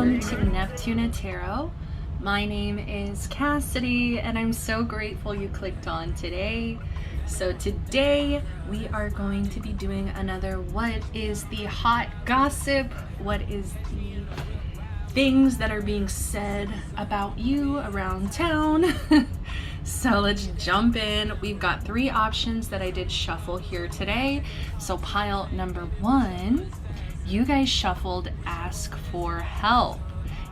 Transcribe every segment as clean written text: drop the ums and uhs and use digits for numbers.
welcome to Neptuna Tarot. My name is Cassidy and I'm so grateful you clicked on today. So today we are going to be doing another what is the hot gossip, what is the things that are being said about you around town. So let's jump in. We've got 3 options that I did shuffle here today. So pile number 1, you guys shuffled ask for help.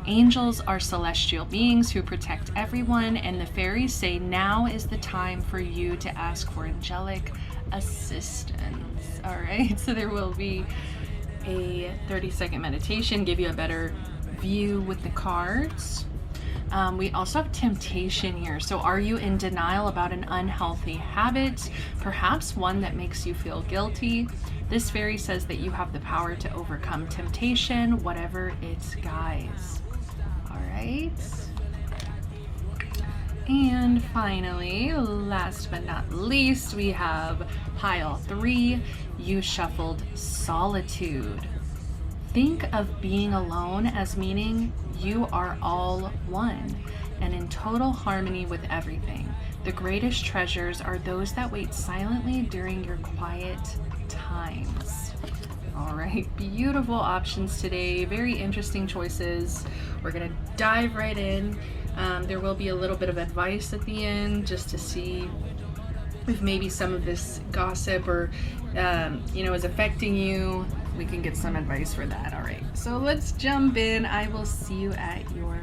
Angels are celestial beings who protect everyone, and the fairies say now is the time for you to ask for angelic assistance. All right, so there will be a 30-second meditation, give you a better view with the cards. We also have temptation here. So are you in denial about an unhealthy habit, perhaps one that makes you feel guilty? This fairy says that you have the power to overcome temptation, whatever it guides. All right. And finally, last but not least, we have pile 3. You shuffled solitude. Think of being alone as meaning you are all one and in total harmony with everything. The greatest treasures are those that wait silently during your quiet times. All right, beautiful options today. Very interesting choices. We're gonna dive right in. There will be a little bit of advice at the end just to see if maybe some of this gossip or is affecting you. We can get some advice for that. All right, so let's jump in. I will see you at your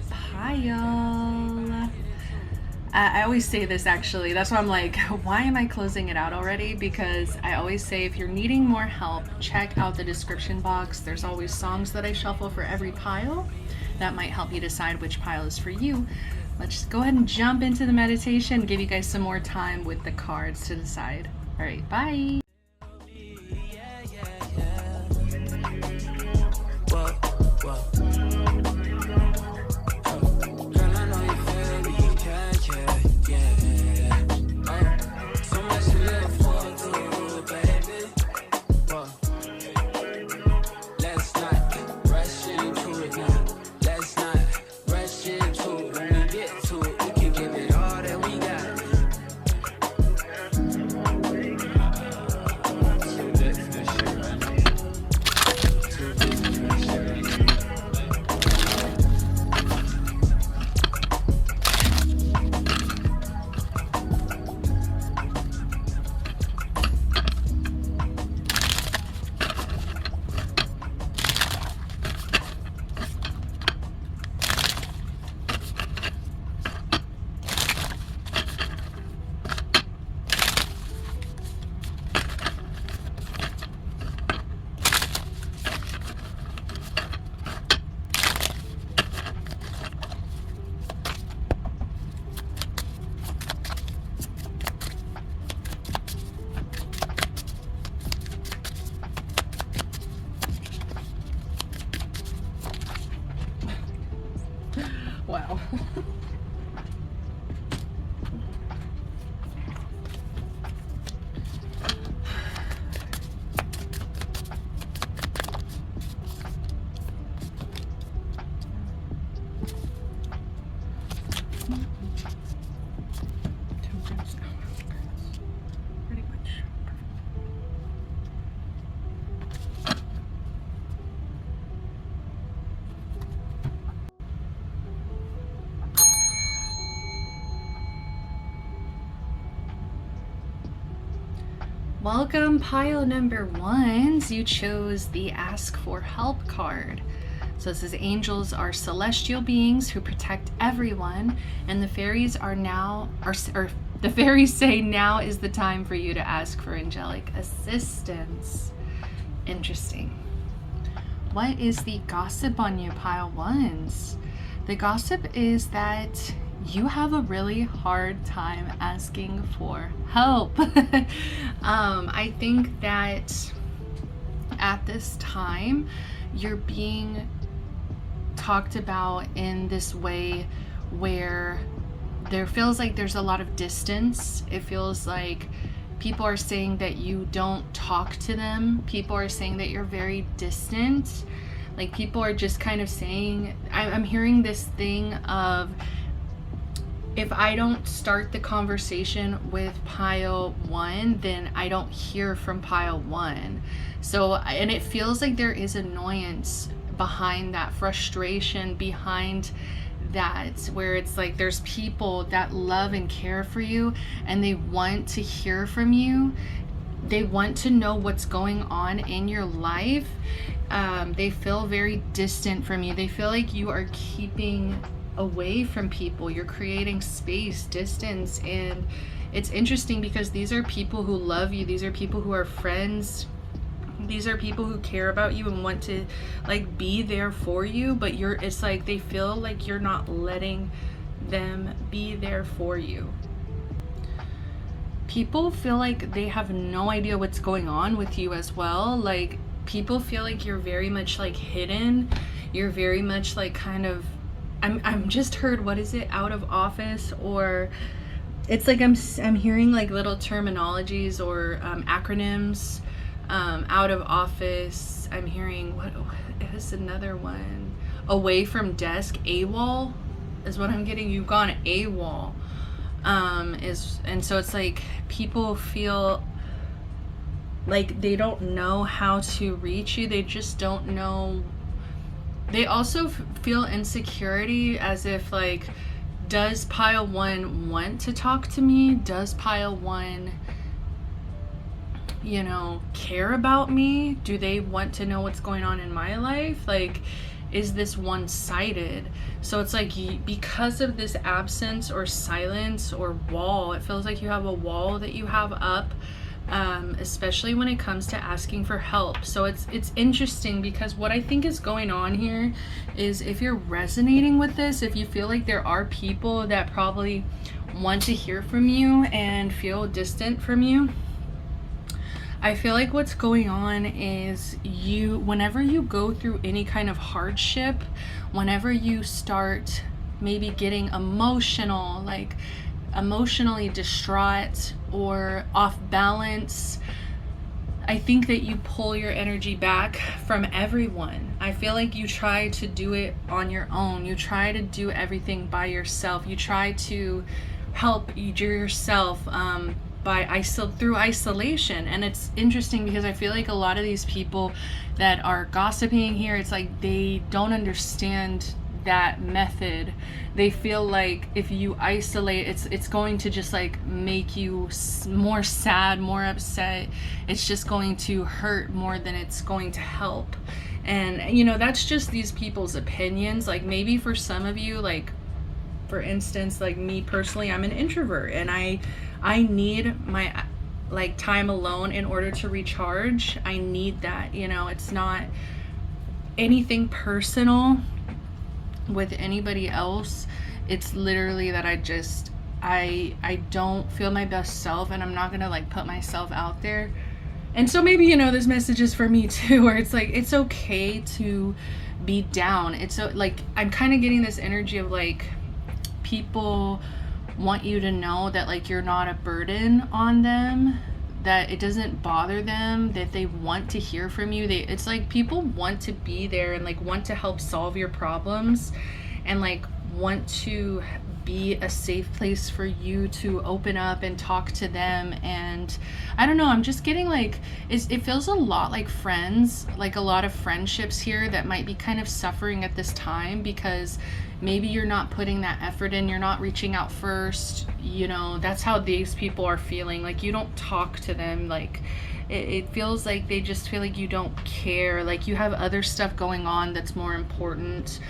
pile. I always say this, actually. That's why I'm like, why am I closing it out already? Because I always say if you're needing more help, check out the description box. There's always songs that I shuffle for every pile that might help you decide which pile is for you. Let's just go ahead and jump into the meditation, give you guys some more time with the cards to decide. All right, bye. Wow. Pretty much. Welcome, pile number 1. You chose the Ask for Help card. So it says angels are celestial beings who protect everyone, and the fairies are now, or the fairies say now is the time for you to ask for angelic assistance. Interesting. What is the gossip on you, pile 1s? The gossip is that you have a really hard time asking for help. I think that at this time you're being talked about in this way where there feels like there's a lot of distance. It feels like people are saying that you don't talk to them. People are saying that you're very distant. Like people are just kind of saying, I'm hearing this thing of, if I don't start the conversation with pile 1, then I don't hear from pile 1. So, and it feels like there is annoyance behind that, frustration behind that, where it's like there's people that love and care for you and they want to hear from you. They want to know what's going on in your life. They feel very distant from you. They feel like you are keeping away from people. You're creating space, distance, and it's interesting because these are people who love you. These are people who are friends. These are people who care about you and want to like be there for you, but it's like they feel like you're not letting them be there for you. People feel like they have no idea what's going on with you as well. Like people feel like you're very much like hidden. You're very much like kind of, I'm just heard, what is it, out of office, or it's like I'm hearing like little terminologies or acronyms. Out of office, I'm hearing, what is another one? Away from desk, AWOL is what I'm getting. You've gone AWOL. And so it's like people feel like they don't know how to reach you. They just don't know. They also feel insecurity, as if like, does pile 1 want to talk to me? Does pile 1, you know, care about me? Do they want to know what's going on in my life? Like, is this one-sided? So it's like, because of this absence or silence or wall, it feels like you have a wall that you have up, especially when it comes to asking for help. So it's interesting, because what I think is going on here is, if you're resonating with this, if you feel like there are people that probably want to hear from you and feel distant from you, I feel like what's going on is whenever you go through any kind of hardship, whenever you start maybe getting emotional, like emotionally distraught or off balance, I think that you pull your energy back from everyone. I feel like you try to do it on your own. You try to do everything by yourself. You try to help yourself through isolation. And it's interesting because I feel like a lot of these people that are gossiping here, it's like they don't understand that method. They feel like if you isolate, it's going to just like make you more sad, more upset. It's just going to hurt more than it's going to help. And you know, that's just these people's opinions. Like maybe for some of you, like for instance, like me personally, I'm an introvert and I need my like time alone in order to recharge. I need that, you know. It's not anything personal with anybody else. It's literally that I don't feel my best self, and I'm not gonna like put myself out there. And so maybe, you know, this message is for me too, where it's like, it's okay to be down. It's so, like, I'm kind of getting this energy of like, people want you to know that like you're not a burden on them, that it doesn't bother them, that they want to hear from you. It's like people want to be there and like want to help solve your problems, and like want to be a safe place for you to open up and talk to them. And I don't know, I'm just getting like, it feels a lot like friends, like a lot of friendships here that might be kind of suffering at this time, because maybe you're not putting that effort in, you're not reaching out first, you know. That's how these people are feeling. Like you don't talk to them, like it feels like they just feel like you don't care, like you have other stuff going on that's more important.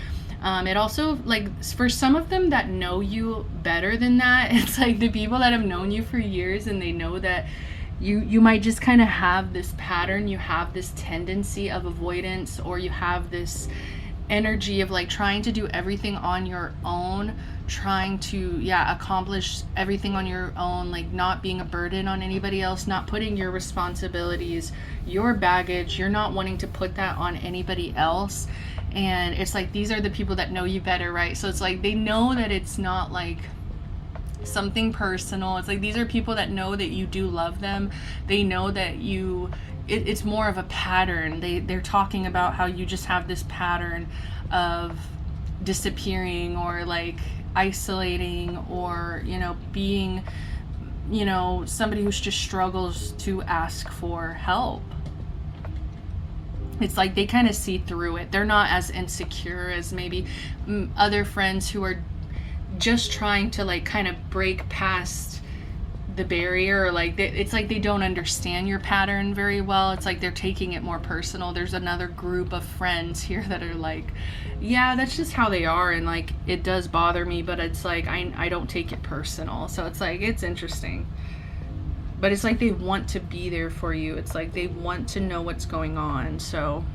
It also, like, for some of them that know you better than that, it's like the people that have known you for years and they know that you might just kind of have this pattern, you have this tendency of avoidance, or you have this energy of like trying to do everything on your own, trying to accomplish everything on your own, like not being a burden on anybody else, not putting your responsibilities, your baggage, you're not wanting to put that on anybody else. And it's like, these are the people that know you better, right? So it's like they know that it's not like something personal. It's like these are people that know that you do love them. They know that you it's more of a pattern. They're talking about how you just have this pattern of disappearing or like isolating, or being somebody who just struggles to ask for help. It's like they kind of see through it. They're not as insecure as maybe other friends who are just trying to like kind of break past the barrier, or like it's like they don't understand your pattern very well. It's like they're taking it more personal. There's another group of friends here that are like, yeah, that's just how they are, and like it does bother me, but it's like I don't take it personal. So it's like, it's interesting, but it's like they want to be there for you. It's like they want to know what's going on. So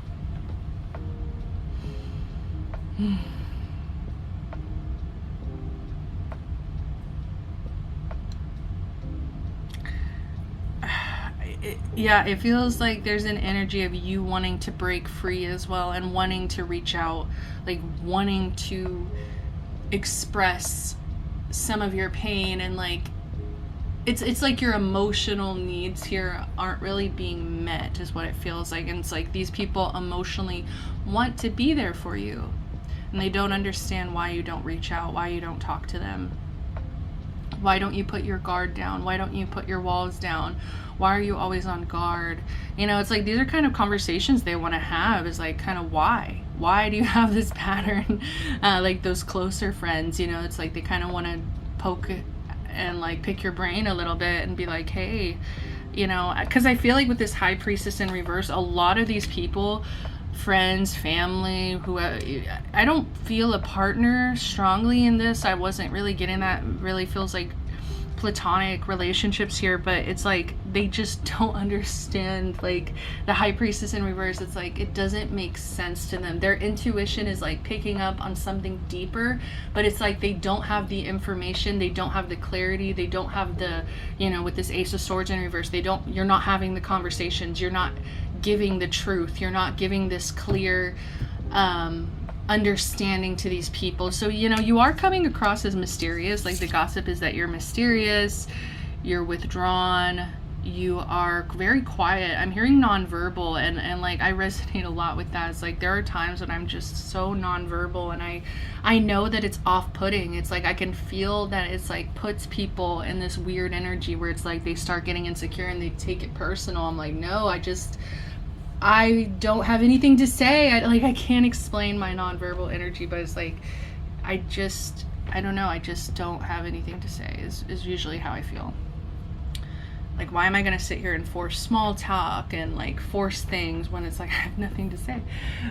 yeah, it feels like there's an energy of you wanting to break free as well, and wanting to reach out, like wanting to express some of your pain, and like it's like your emotional needs here aren't really being met, is what it feels like. And it's like these people emotionally want to be there for you, and they don't understand why you don't reach out, why you don't talk to them. Why don't you put your guard down? Why don't you put your walls down? Why are you always on guard? It's like these are kind of conversations they want to have, is like kind of why? Why do you have this pattern? Like those closer friends, it's like they kind of want to poke and like pick your brain a little bit and be like, hey, because I feel like with this High Priestess in reverse, a lot of these people, friends, family, who I don't feel a partner strongly in this. I wasn't really getting that. Really feels like platonic relationships here, but it's like they just don't understand like the High Priestess in reverse. It's like it doesn't make sense to them. Their intuition is like picking up on something deeper, but it's like they don't have the information, they don't have the clarity, they don't have the with this Ace of Swords in reverse, you're not having the conversations, you're not giving the truth, you're not giving this clear understanding to these people. So you are coming across as mysterious. Like the gossip is that you're mysterious, you're withdrawn, you are very quiet. I'm hearing nonverbal, and like I resonate a lot with that. It's like there are times when I'm just so nonverbal, and I know that it's off-putting. It's like I can feel that it's like puts people in this weird energy where it's like they start getting insecure and they take it personal. I'm like, no, I don't have anything to say. I can't explain my nonverbal energy, but it's like I don't know, I just don't have anything to say is usually how I feel. Like, why am I going to sit here and force small talk and like force things when it's like I have nothing to say?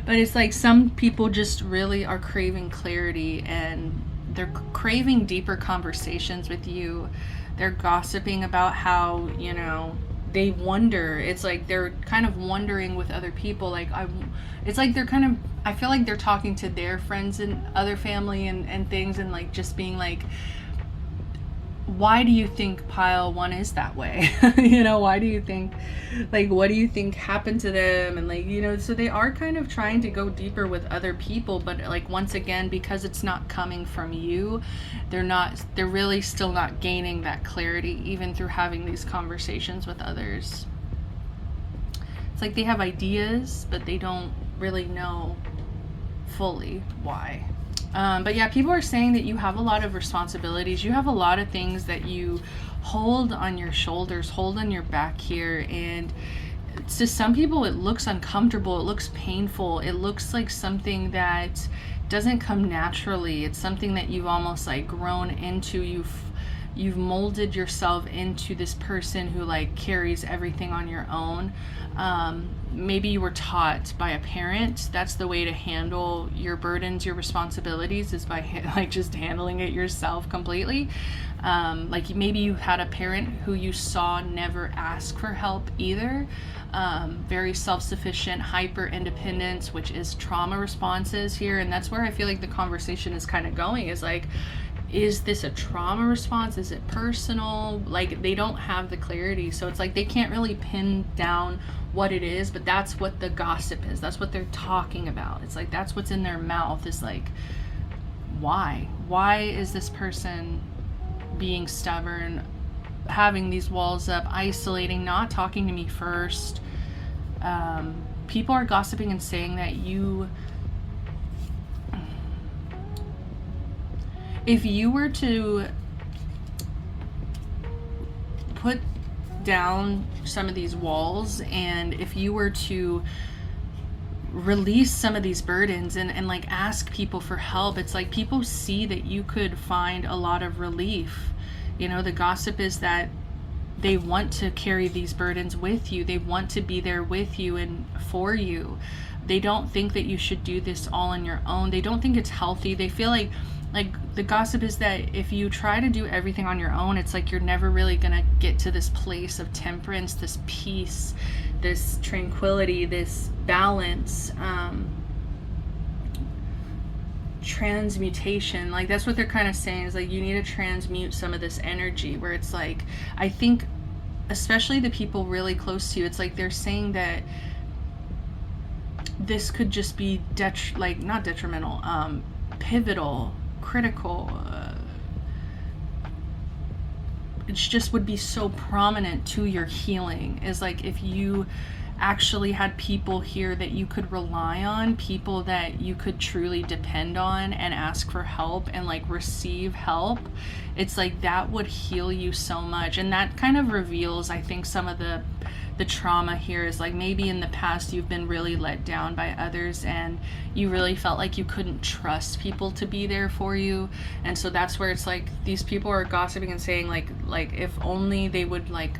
But it's like some people just really are craving clarity, and they're craving deeper conversations with you. They're gossiping about how, they wonder. It's like they're kind of wondering with other people. It's like they're kind of, I feel like they're talking to their friends and other family and things, and like just being like, why do you think pile one is that way? Why do you think, like, what do you think happened to them? And like, so they are kind of trying to go deeper with other people, but like, once again, because it's not coming from you, they're really still not gaining that clarity, even through having these conversations with others. It's like they have ideas, but they don't really know fully why. But yeah, people are saying that you have a lot of responsibilities. You have a lot of things that you hold on your shoulders, hold on your back here. And to some people, it looks uncomfortable. It looks painful. It looks like something that doesn't come naturally. It's something that you've almost like grown into. You've molded yourself into this person who like carries everything on your own. Maybe you were taught by a parent that's the way to handle your burdens, your responsibilities, is by like just handling it yourself completely. Like maybe you had a parent who you saw never ask for help either. Very self-sufficient, hyper independence, which is trauma responses here. And that's where I feel like the conversation is kind of going, is like, is this a trauma response? Is it personal? Like they don't have the clarity. So it's like they can't really pin down what it is, but that's what the gossip is. That's what they're talking about. It's like that's what's in their mouth, is like, why? Why is this person being stubborn, having these walls up, isolating, not talking to me first? People are gossiping and saying that if you were to put down some of these walls, and if you were to release some of these burdens and like ask people for help, it's like people see that you could find a lot of relief. You know, the gossip is that they want to carry these burdens with you. They want to be there with you and for you. They don't think that you should do this all on your own. They don't think it's healthy. They feel like the gossip is that if you try to do everything on your own, it's like you're never really gonna get to this place of temperance, this peace, this tranquility, this balance, transmutation. Like, that's what they're kind of saying, is like you need to transmute some of this energy, where it's like, I think especially the people really close to you, it's like they're saying that this could just be not detrimental, pivotal, critical, it just would be so prominent to your healing, is like if you actually had people here that you could rely on, people that you could truly depend on and ask for help and like receive help. It's like that would heal you so much. And that kind of reveals, I think, some of the trauma here is like maybe in the past you've been really let down by others and you really felt like you couldn't trust people to be there for you. And so that's where it's like these people are gossiping and saying like if only they would like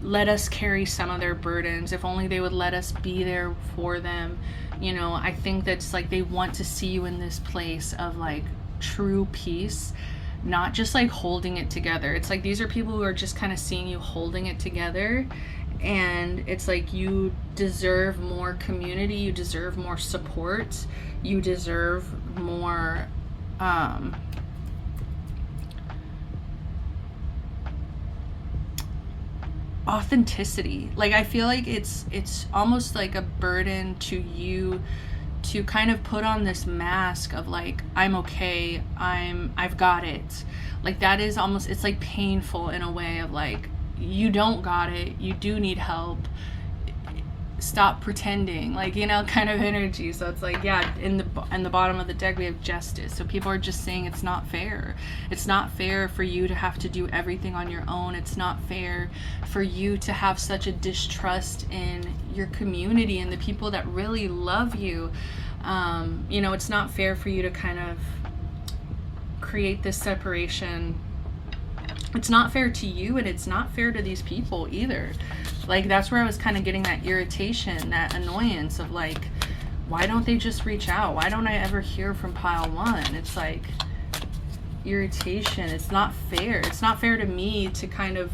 let us carry some of their burdens, if only they would let us be there for them. You know, I think that's like they want to see you in this place of like true peace, not just like holding it together. It's like these are people who are just kind of seeing you holding it together, and it's like you deserve more community, you deserve more support, you deserve more authenticity. Like I feel like it's almost like a burden to you to kind of put on this mask of like, I'm okay, I've got it. Like that is almost, it's like painful in a way of like, you don't got it, you do need help, stop pretending, like, you know, kind of energy. So it's like, yeah, in the bottom of the deck we have Justice. So people are just saying it's not fair. It's not fair for you to have to do everything on your own. It's not fair for you to have such a distrust in your community and the people that really love you. You know, it's not fair for you to kind of create this separation. It's not fair to you, and it's not fair to these people either. Like that's where I was kind of getting that irritation, that annoyance of like, why don't they just reach out? Why don't I ever hear from pile one? It's like irritation. It's not fair. It's not fair to me to kind of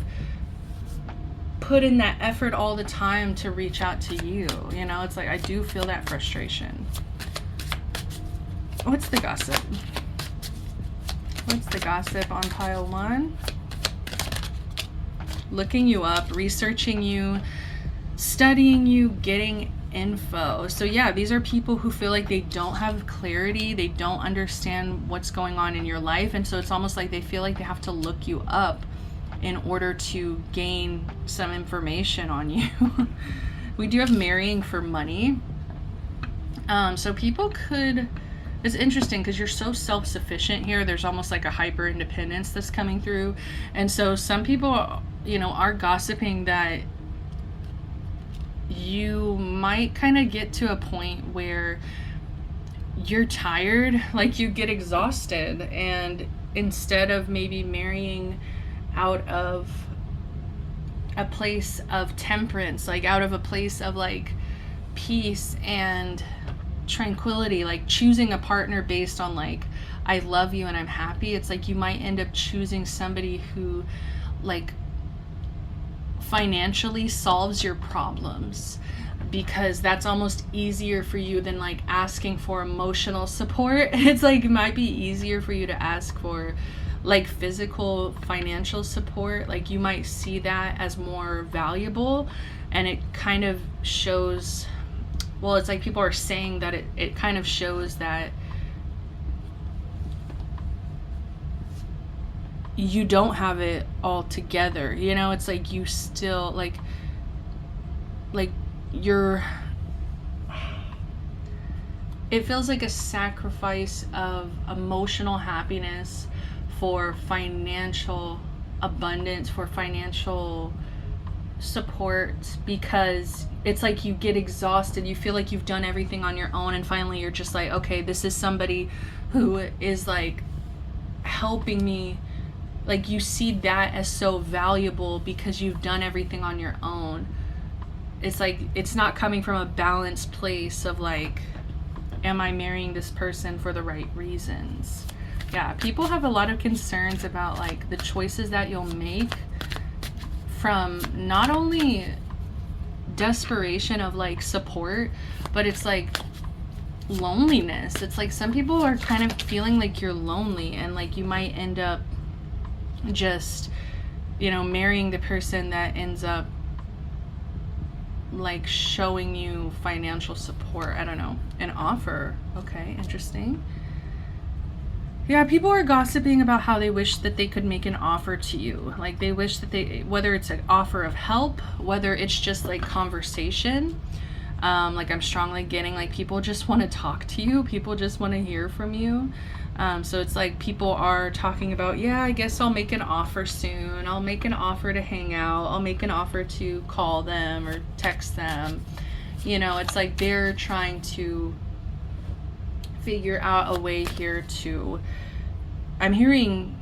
put in that effort all the time to reach out to you. You know, it's like I do feel that frustration. What's the gossip? What's the gossip on pile one? Looking you up, researching you, studying you, getting info. So yeah, these are people who feel like they don't have clarity, they don't understand what's going on in your life, and so it's almost like they feel like they have to look you up in order to gain some information on you. We do have marrying for money. So people could, it's interesting because you're so self-sufficient here. There's almost like a hyper independence that's coming through. And so some people, you know, are gossiping that you might kind of get to a point where you're tired, like you get exhausted, and instead of maybe marrying out of a place of temperance, like out of a place of like peace and tranquility, like choosing a partner based on like, I love you and I'm happy, it's like you might end up choosing somebody who like financially solves your problems, because that's almost easier for you than like asking for emotional support. It's like it might be easier for you to ask for like physical financial support. Like you might see that as more valuable, and it kind of shows, well, it's like people are saying that it kind of shows that you don't have it all together, you know. It's like you still like it feels like a sacrifice of emotional happiness for financial abundance, for financial support, because it's like you get exhausted, you feel like you've done everything on your own, and finally you're just like, okay, this is somebody who is like helping me. Like you see that as so valuable because you've done everything on your own. It's like it's not coming from a balanced place of like, am I marrying this person for the right reasons? Yeah, people have a lot of concerns about like the choices that you'll make, from not only desperation of like support, but it's like loneliness. It's like some people are kind of feeling like you're lonely, and like you might end up just, you know, marrying the person that ends up like showing you financial support. I don't know, an offer. Okay, interesting. Yeah, people are gossiping about how they wish that they could make an offer to you. Like they wish that they, whether it's an offer of help, whether it's just like conversation. Like I'm strongly getting like people just want to talk to you. People just want to hear from you. So it's like people are talking about, yeah, I guess I'll make an offer soon. I'll make an offer to hang out. I'll make an offer to call them or text them. You know, it's like they're trying to figure out a way here to, I'm hearing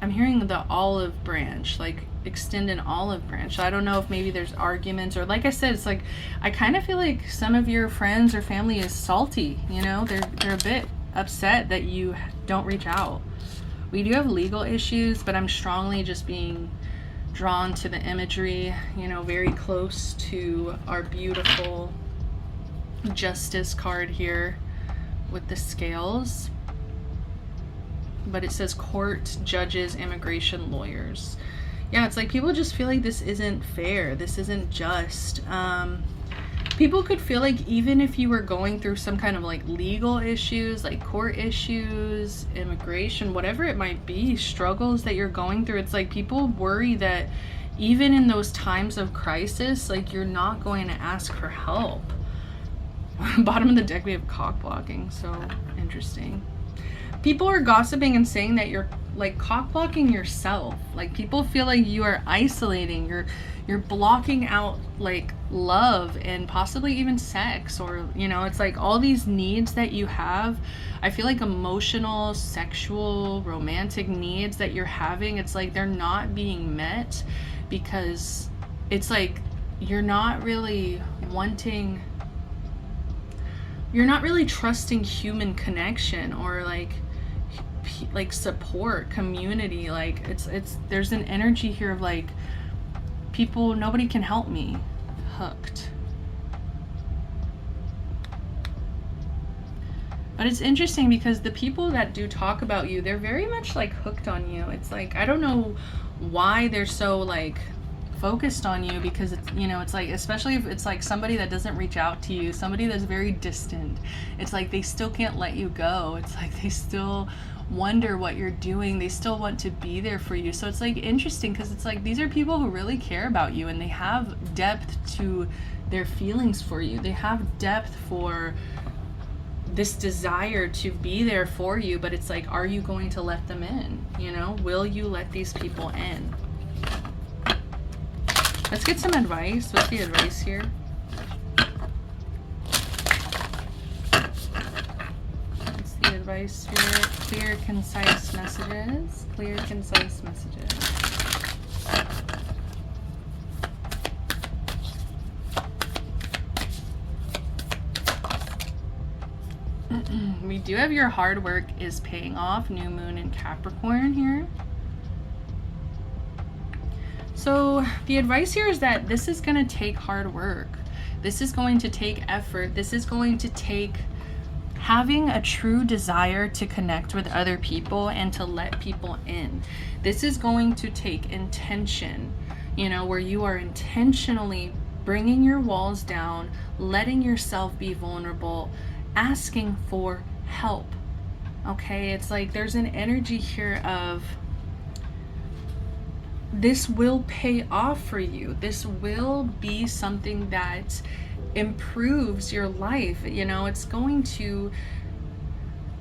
the olive branch, like extend an olive branch. I don't know if maybe there's arguments, or like I said, it's like I kind of feel like some of your friends or family is salty, you know, they're a bit upset that you don't reach out. We do have legal issues, but I'm strongly just being drawn to the imagery, you know, very close to our beautiful Justice card here with the scales, but it says court, judges, immigration, lawyers. Yeah, it's like people just feel like this isn't fair, this isn't just. People could feel like even if you were going through some kind of like legal issues, like court issues, immigration, whatever it might be, struggles that you're going through, it's like people worry that even in those times of crisis, like you're not going to ask for help. Bottom of the deck we have cock blocking, so interesting. People are gossiping and saying that you're like cock blocking yourself. Like people feel like you are isolating, you're blocking out like love and possibly even sex, or you know, it's like all these needs that you have. I feel like emotional, sexual, romantic needs that you're having, it's like they're not being met because it's like you're not really wanting, you're not really trusting human connection or like support, community. Like it's there's an energy here of like people, nobody can help me, hooked. But it's interesting because the people that do talk about you, they're very much like hooked on you. It's like I don't know why they're so like focused on you, because it's, you know, it's like, especially if it's like somebody that doesn't reach out to you, somebody that's very distant, it's like they still can't let you go. It's like they still wonder what you're doing, they still want to be there for you. So it's like interesting because it's like these are people who really care about you, and they have depth to their feelings for you, they have depth for this desire to be there for you. But it's like, are you going to let them in? You know, will you let these people in? Let's get some advice. What's the advice here? What's the advice, Spirit? Clear, concise messages. Clear, concise messages. We do have your hard work is paying off. New moon in Capricorn here. So the advice here is that this is going to take hard work. This is going to take effort. This is going to take having a true desire to connect with other people and to let people in. This is going to take intention, you know, where you are intentionally bringing your walls down, letting yourself be vulnerable, asking for help. Okay, it's like there's an energy here of this will pay off for you. This will be something that improves your life. You know, it's going to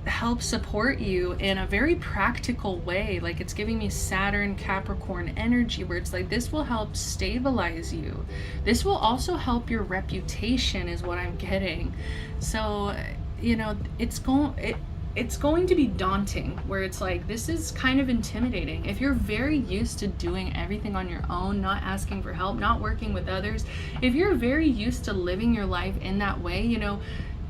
help support you in a very practical way. Like, it's giving me Saturn Capricorn energy, where it's like, this will help stabilize you. This will also help your reputation, is what I'm getting. So, you know, it's going to be daunting, where it's like, this is kind of intimidating. If you're very used to doing everything on your own, not asking for help, not working with others, if you're very used to living your life in that way, you know,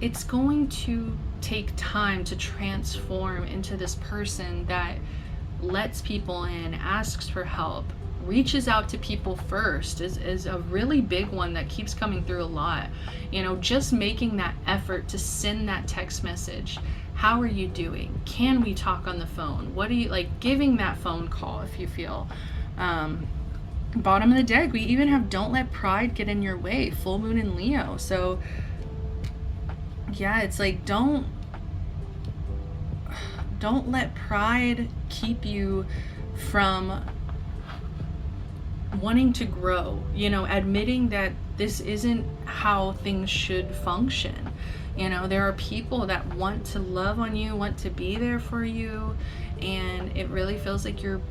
it's going to take time to transform into this person that lets people in, asks for help, reaches out to people first, is a really big one that keeps coming through a lot. You know, just making that effort to send that text message. How are you doing? Can we talk on the phone? What do you like? Giving that phone call if you feel. Bottom of the deck, we even have don't let pride get in your way. Full moon in Leo. So yeah, it's like, don't let pride keep you from wanting to grow, you know, admitting that this isn't how things should function. You know, there are people that want to love on you, want to be there for you, and it really feels like you're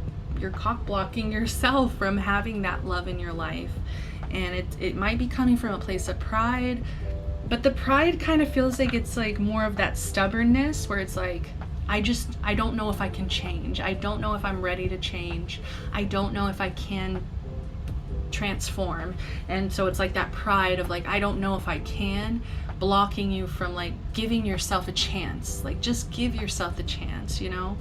cock blocking yourself from having that love in your life. And it might be coming from a place of pride, but the pride kind of feels like it's like more of that stubbornness, where it's like, I don't know if I can change. I don't know if I'm ready to change. I don't know if I can transform. And so it's like that pride of like, I don't know if I can, blocking you from like giving yourself a chance. Like, just give yourself the chance, you know?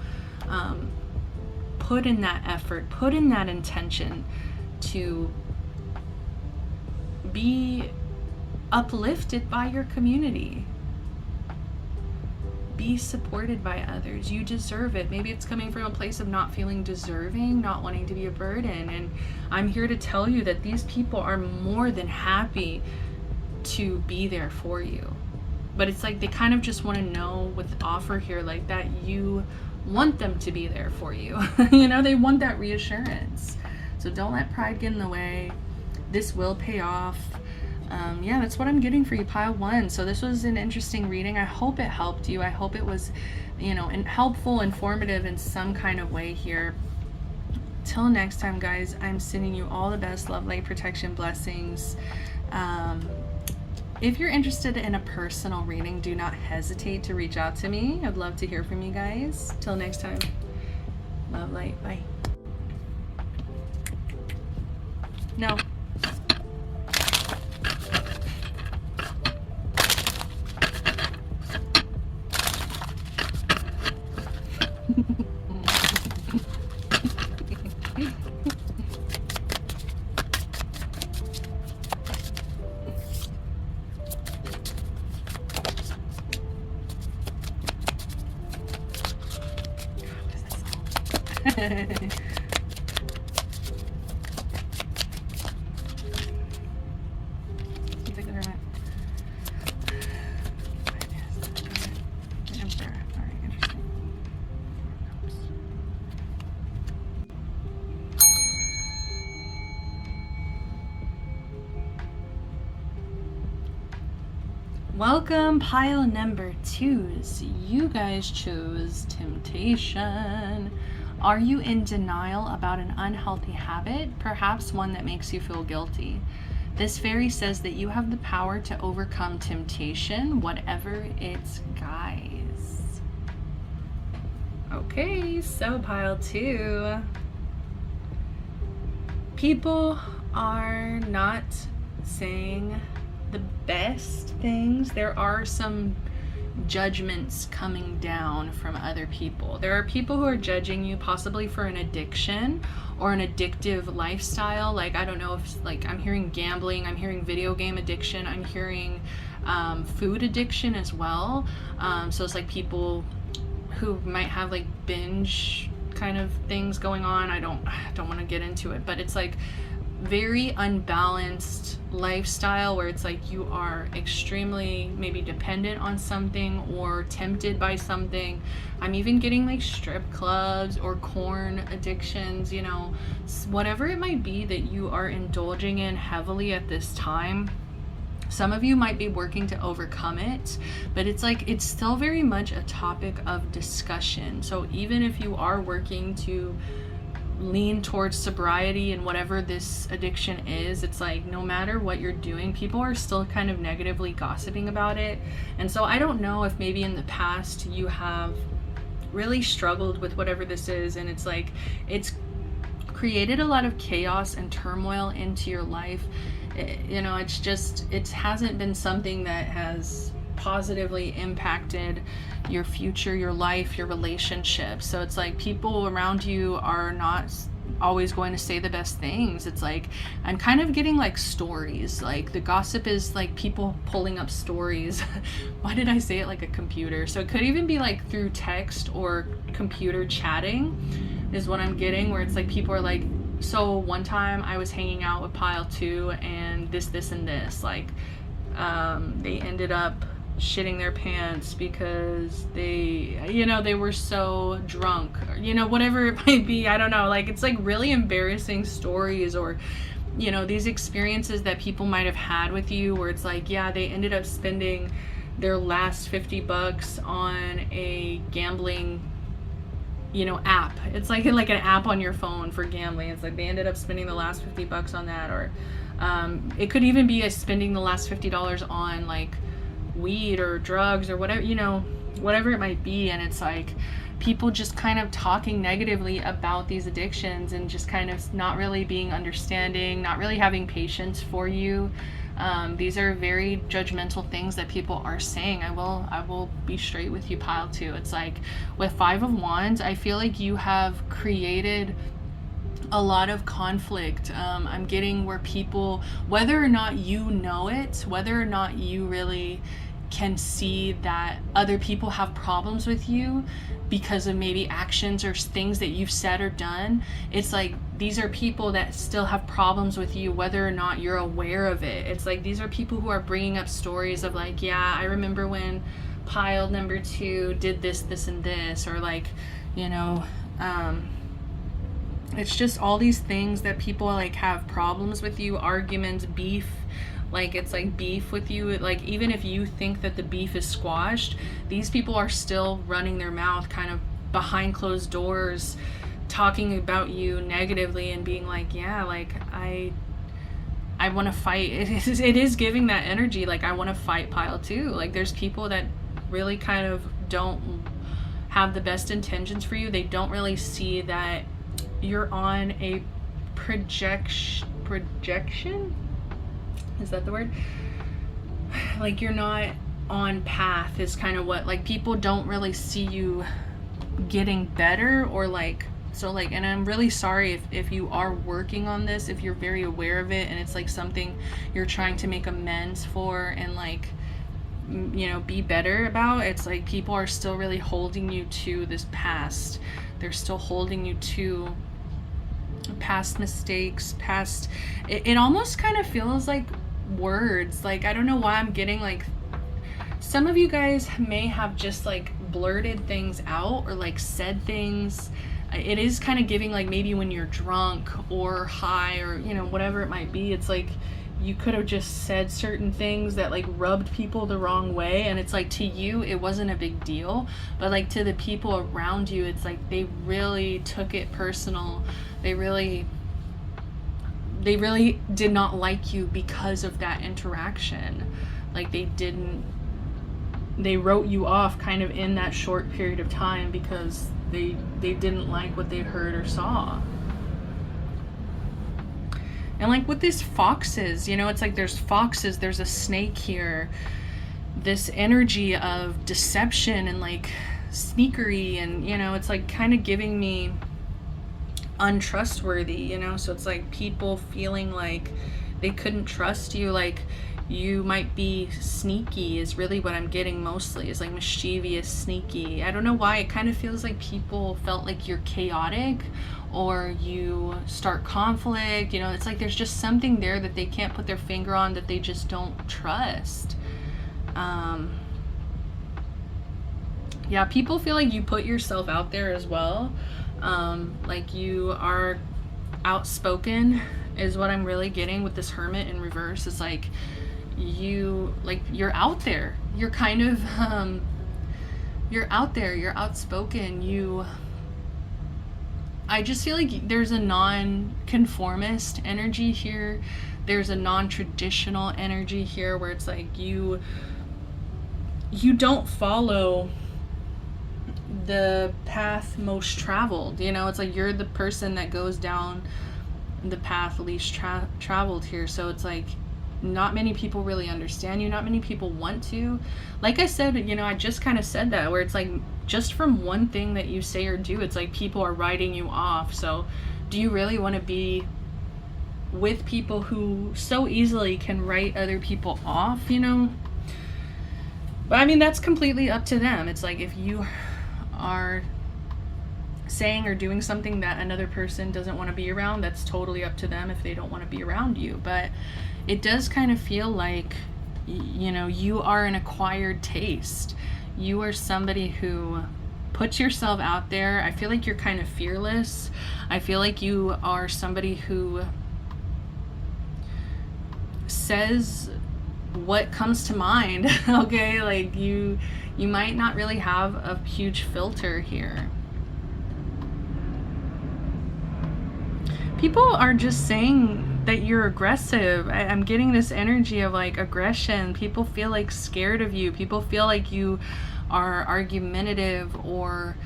Put in that effort, put in that intention to be uplifted by your community. Be supported by others. You deserve it. Maybe it's coming from a place of not feeling deserving, not wanting to be a burden. And I'm here to tell you that these people are more than happy to be there for you. But it's like, they kind of just want to know with the offer here, like, that you want them to be there for you. You know, they want that reassurance. So don't let pride get in the way. This will pay off. Yeah, that's what I'm getting for you, pile one. So this was an interesting reading. I hope it helped you. I hope it was, you know, helpful, informative in some kind of way here. Till next time, guys, I'm sending you all the best love, light, protection, blessings. If you're interested in a personal reading, do not hesitate to reach out to me. I'd love to hear from you guys. Till next time, love, light, bye. No. Welcome, pile number 2s. You guys chose temptation. Are you in denial about an unhealthy habit, perhaps one that makes you feel guilty? This fairy says that you have the power to overcome temptation, whatever its guise. Okay, so pile 2. People are not saying the best things. There are some judgments coming down from other people. There are people who are judging you possibly for an addiction or an addictive lifestyle. Like, I don't know if, like, I'm hearing gambling, I'm hearing video game addiction, I'm hearing food addiction as well. So it's like people who might have like binge kind of things going on. I don't want to get into it, but it's like very unbalanced lifestyle where it's like you are extremely maybe dependent on something or tempted by something. I'm even getting like strip clubs or corn addictions, you know, whatever it might be that you are indulging in heavily at this time. Some of you might be working to overcome it, but it's like it's still very much a topic of discussion. So even if you are working to lean towards sobriety and whatever this addiction is, it's like no matter what you're doing, people are still kind of negatively gossiping about it. And so I don't know if maybe in the past you have really struggled with whatever this is, and it's like it's created a lot of chaos and turmoil into your life. You know, it's just, it hasn't been something that has positively impacted your future, your life, your relationships. So it's like people around you are not always going to say the best things. It's like I'm kind of getting like stories, like the gossip is like people pulling up stories. Why did I say it like a computer? So it could even be like through text or computer chatting is what I'm getting, where it's like people are like, so one time I was hanging out with Pile 2 and this and this, like they ended up shitting their pants because they, you know, they were so drunk, or, you know, whatever it might be. I don't know, like it's like really embarrassing stories, or you know, these experiences that people might have had with you where it's like, yeah, they ended up spending their last $50 on a gambling, you know, app. It's like an app on your phone for gambling. It's like they ended up spending the last $50 on that, or it could even be spending the last $50 on like weed or drugs or whatever, you know, whatever it might be. And it's like people just kind of talking negatively about these addictions and just kind of not really being understanding, not really having patience for you. These are very judgmental things that people are saying. I will be straight with you, Pile 2. It's like with 5 of Wands, I feel like you have created a lot of conflict. I'm getting where people, whether or not you know it, whether or not you really can see that other people have problems with you because of maybe actions or things that you've said or done, it's like these are people that still have problems with you whether or not you're aware of it. It's like these are people who are bringing up stories of like, yeah, I remember when Pile number 2 did this and this, or like, you know, it's just all these things that people like have problems with you, arguments, beef. Like it's like beef with you. Like even if you think that the beef is squashed, these people are still running their mouth kind of behind closed doors, talking about you negatively and being like, yeah, like I want to fight. It is giving that energy. Like I want to fight Pile 2. Like there's people that really kind of don't have the best intentions for you. They don't really see that you're on a projection? Is that the word? Like you're not on path is kind of what, like people don't really see you getting better, or like, so like, and I'm really sorry if you are working on this, if you're very aware of it and it's like something you're trying to make amends for and like, you know, be better about. It's like people are still really holding you to this past. They're still holding you to past mistakes, past, it almost kind of feels like words. Like I don't know why I'm getting like, some of you guys may have just like blurted things out or like said things. It is kind of giving like maybe when you're drunk or high or, you know, whatever it might be, it's like you could have just said certain things that like rubbed people the wrong way, and it's like to you it wasn't a big deal, but like to the people around you it's like they really took it personal. They really did not like you because of that interaction. Like they wrote you off kind of in that short period of time because they didn't like what they heard or saw. And like with these foxes, you know, it's like there's foxes, there's a snake here, this energy of deception and like sneakery, and you know, it's like kind of giving me untrustworthy, you know. So it's like people feeling like they couldn't trust you, like You might be sneaky is really what I'm getting mostly, is like mischievous, sneaky. I don't know why, it kind of feels like people felt like you're chaotic or you start conflict, you know, it's like there's just something there that they can't put their finger on, that they just don't trust. Yeah, people feel like you put yourself out there as well. Like you are outspoken is what I'm really getting with this Hermit in reverse. It's like you're out there. You're kind of you're out there, you're outspoken. I just feel like there's a non-conformist energy here. There's a non-traditional energy here where it's like you don't follow the path most traveled, you know. It's like you're the person that goes down the path least traveled here. So it's like not many people really understand you, not many people want to. Like I said, you know, I just kind of said that, where it's like just from one thing that you say or do, it's like people are writing you off. So do you really want to be with people who so easily can write other people off, you know? But I mean, that's completely up to them. It's like if you are saying or doing something that another person doesn't want to be around, that's totally up to them if they don't want to be around you. But it does kind of feel like, you know, you are an acquired taste. You are somebody who puts yourself out there. I feel like you're kind of fearless. I feel like you are somebody who says what comes to mind. Okay, like you might not really have a huge filter here. People are just saying that you're aggressive. I'm getting this energy of like aggression. People feel like scared of you. People feel like you are argumentative. Or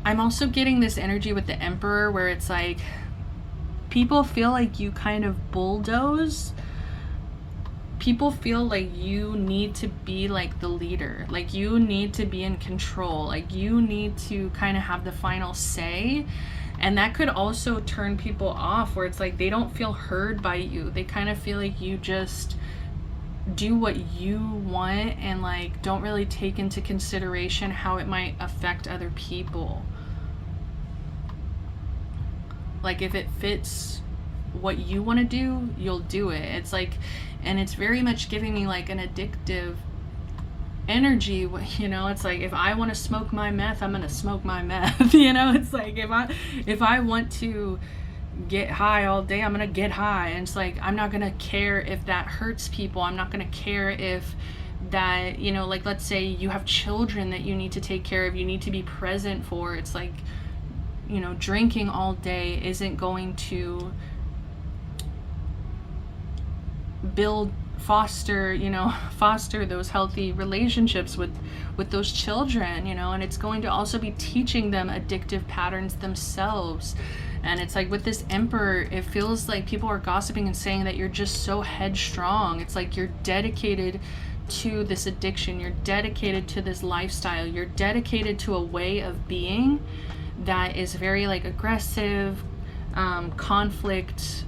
I'm also getting this energy with the Emperor where it's like people feel like you kind of bulldoze. People feel like you need to be like the leader, like you need to be in control, like you need to kind of have the final say. And that could also turn people off, where it's like they don't feel heard by you. They kind of feel like you just do what you want and like don't really take into consideration how it might affect other people. Like if it fits what you want to do, you'll do it. It's like, and it's very much giving me like an addictive energy, you know. It's like if I want to smoke my meth, I'm gonna smoke my meth. You know, it's like if I want to get high all day, I'm gonna get high. And it's like I'm not gonna care if that hurts people. I'm not gonna care if that, you know, like let's say you have children that you need to take care of, you need to be present for. It's like, you know, drinking all day isn't going to foster those healthy relationships with those children, you know. And it's going to also be teaching them addictive patterns themselves. And it's like with this Emperor, it feels like people are gossiping and saying that you're just so headstrong. It's like you're dedicated to this addiction, you're dedicated to this lifestyle, you're dedicated to a way of being that is very like aggressive, conflict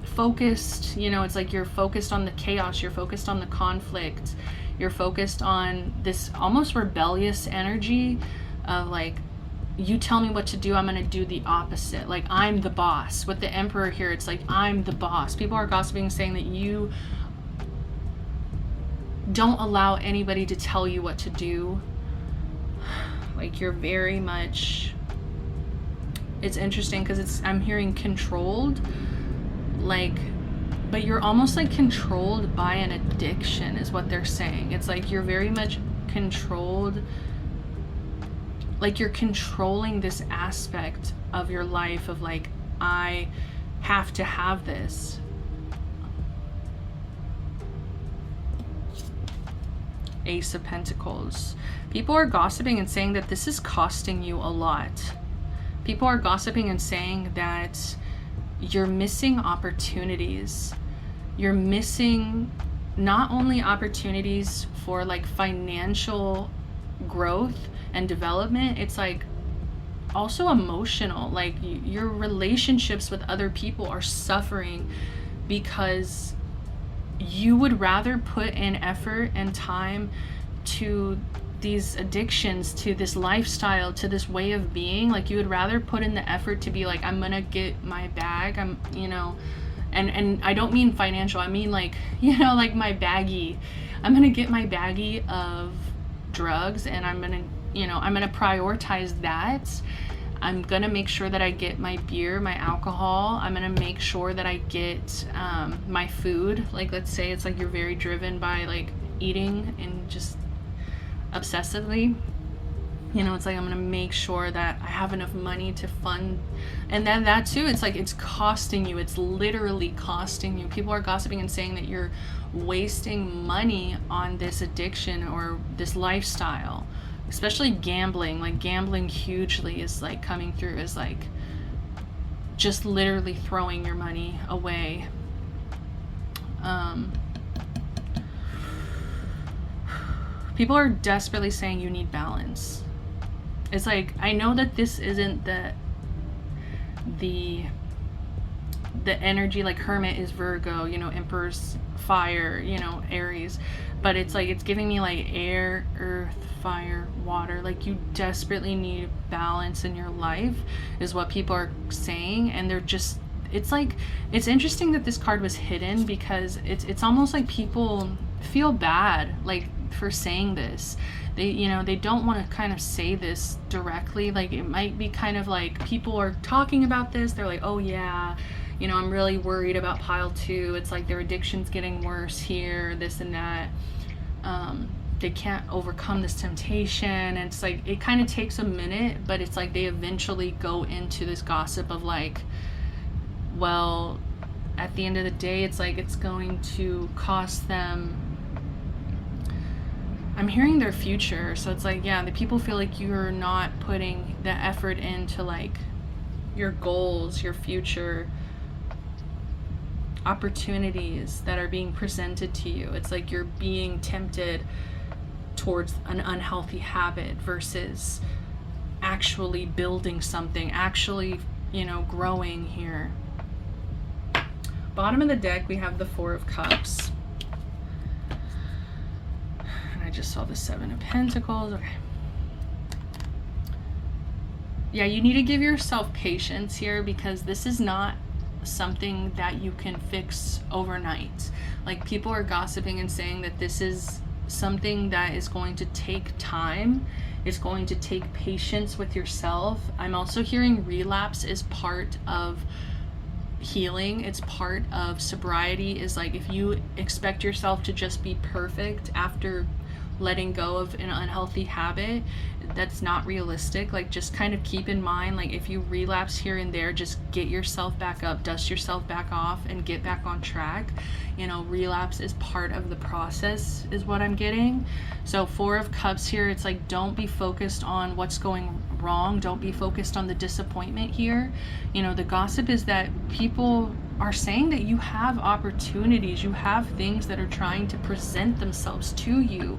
focused. You know, it's like you're focused on the chaos, you're focused on the conflict, you're focused on this almost rebellious energy of like, you tell me what to do, I'm gonna do the opposite. Like I'm the boss. With the Emperor here, it's like I'm the boss. People are gossiping, saying that you don't allow anybody to tell you what to do. Like you're very much, it's interesting because I'm hearing controlled, like, but you're almost like controlled by an addiction is what they're saying. It's like you're very much controlled, like you're controlling this aspect of your life of like, I have to have this. Ace of Pentacles. People are gossiping and saying that this is costing you a lot. People are gossiping and saying that you're missing opportunities. You're missing not only opportunities for like financial growth and development, it's like also emotional. Like your relationships with other people are suffering because you would rather put in effort and time to these addictions, to this lifestyle, to this way of being. Like, you would rather put in the effort to be like, I'm gonna get my bag, I'm, you know, and I don't mean financial, I mean like, you know, like my baggie. I'm gonna get my baggie of drugs, and I'm gonna, you know, I'm gonna prioritize that. I'm gonna make sure that I get my beer, my alcohol. I'm gonna make sure that I get my food. Like, let's say it's like you're very driven by like eating and just obsessively, you know, it's like I'm gonna make sure that I have enough money to fund. And then that too, it's like it's costing you, it's literally costing you. People are gossiping and saying that you're wasting money on this addiction or this lifestyle, especially gambling. Like, gambling hugely is like coming through as like just literally throwing your money away. People are desperately saying you need balance. It's like, I know that this isn't the energy, like Hermit is Virgo, you know, Emperor's fire, you know, Aries, but it's like, it's giving me like air, earth, fire, water. Like, you desperately need balance in your life is what people are saying. And they're just, it's like, it's interesting that this card was hidden, because it's almost like people feel bad like for saying this. They, you know, they don't want to kind of say this directly. Like, it might be kind of like people are talking about this, they're like, oh yeah, you know, I'm really worried about pile 2. It's like their addiction's getting worse here, this and that. They can't overcome this temptation. And it's like, it kind of takes a minute, but it's like they eventually go into this gossip of like, well, at the end of the day, it's like it's going to cost them, I'm hearing their future. So it's like, yeah, the people feel like you're not putting the effort into like your goals, your future opportunities that are being presented to you. It's like you're being tempted towards an unhealthy habit versus actually building something, actually, you know, growing here. Bottom of the deck, we have the 4 of Cups. And I just saw the 7 of Pentacles. Okay. Yeah, you need to give yourself patience here, because this is not something that you can fix overnight. Like, people are gossiping and saying that this is something that is going to take time. It's going to take patience with yourself. I'm also hearing relapse is part of healing. It's part of sobriety. Is like, if you expect yourself to just be perfect after letting go of an unhealthy habit, that's not realistic. Like, just kind of keep in mind, like, if you relapse here and there, just get yourself back up, dust yourself back off, and get back on track. You know, relapse is part of the process, is what I'm getting. So 4 of Cups here, it's like, don't be focused on what's going wrong, don't be focused on the disappointment here. You know, the gossip is that people are saying that you have opportunities, you have things that are trying to present themselves to you.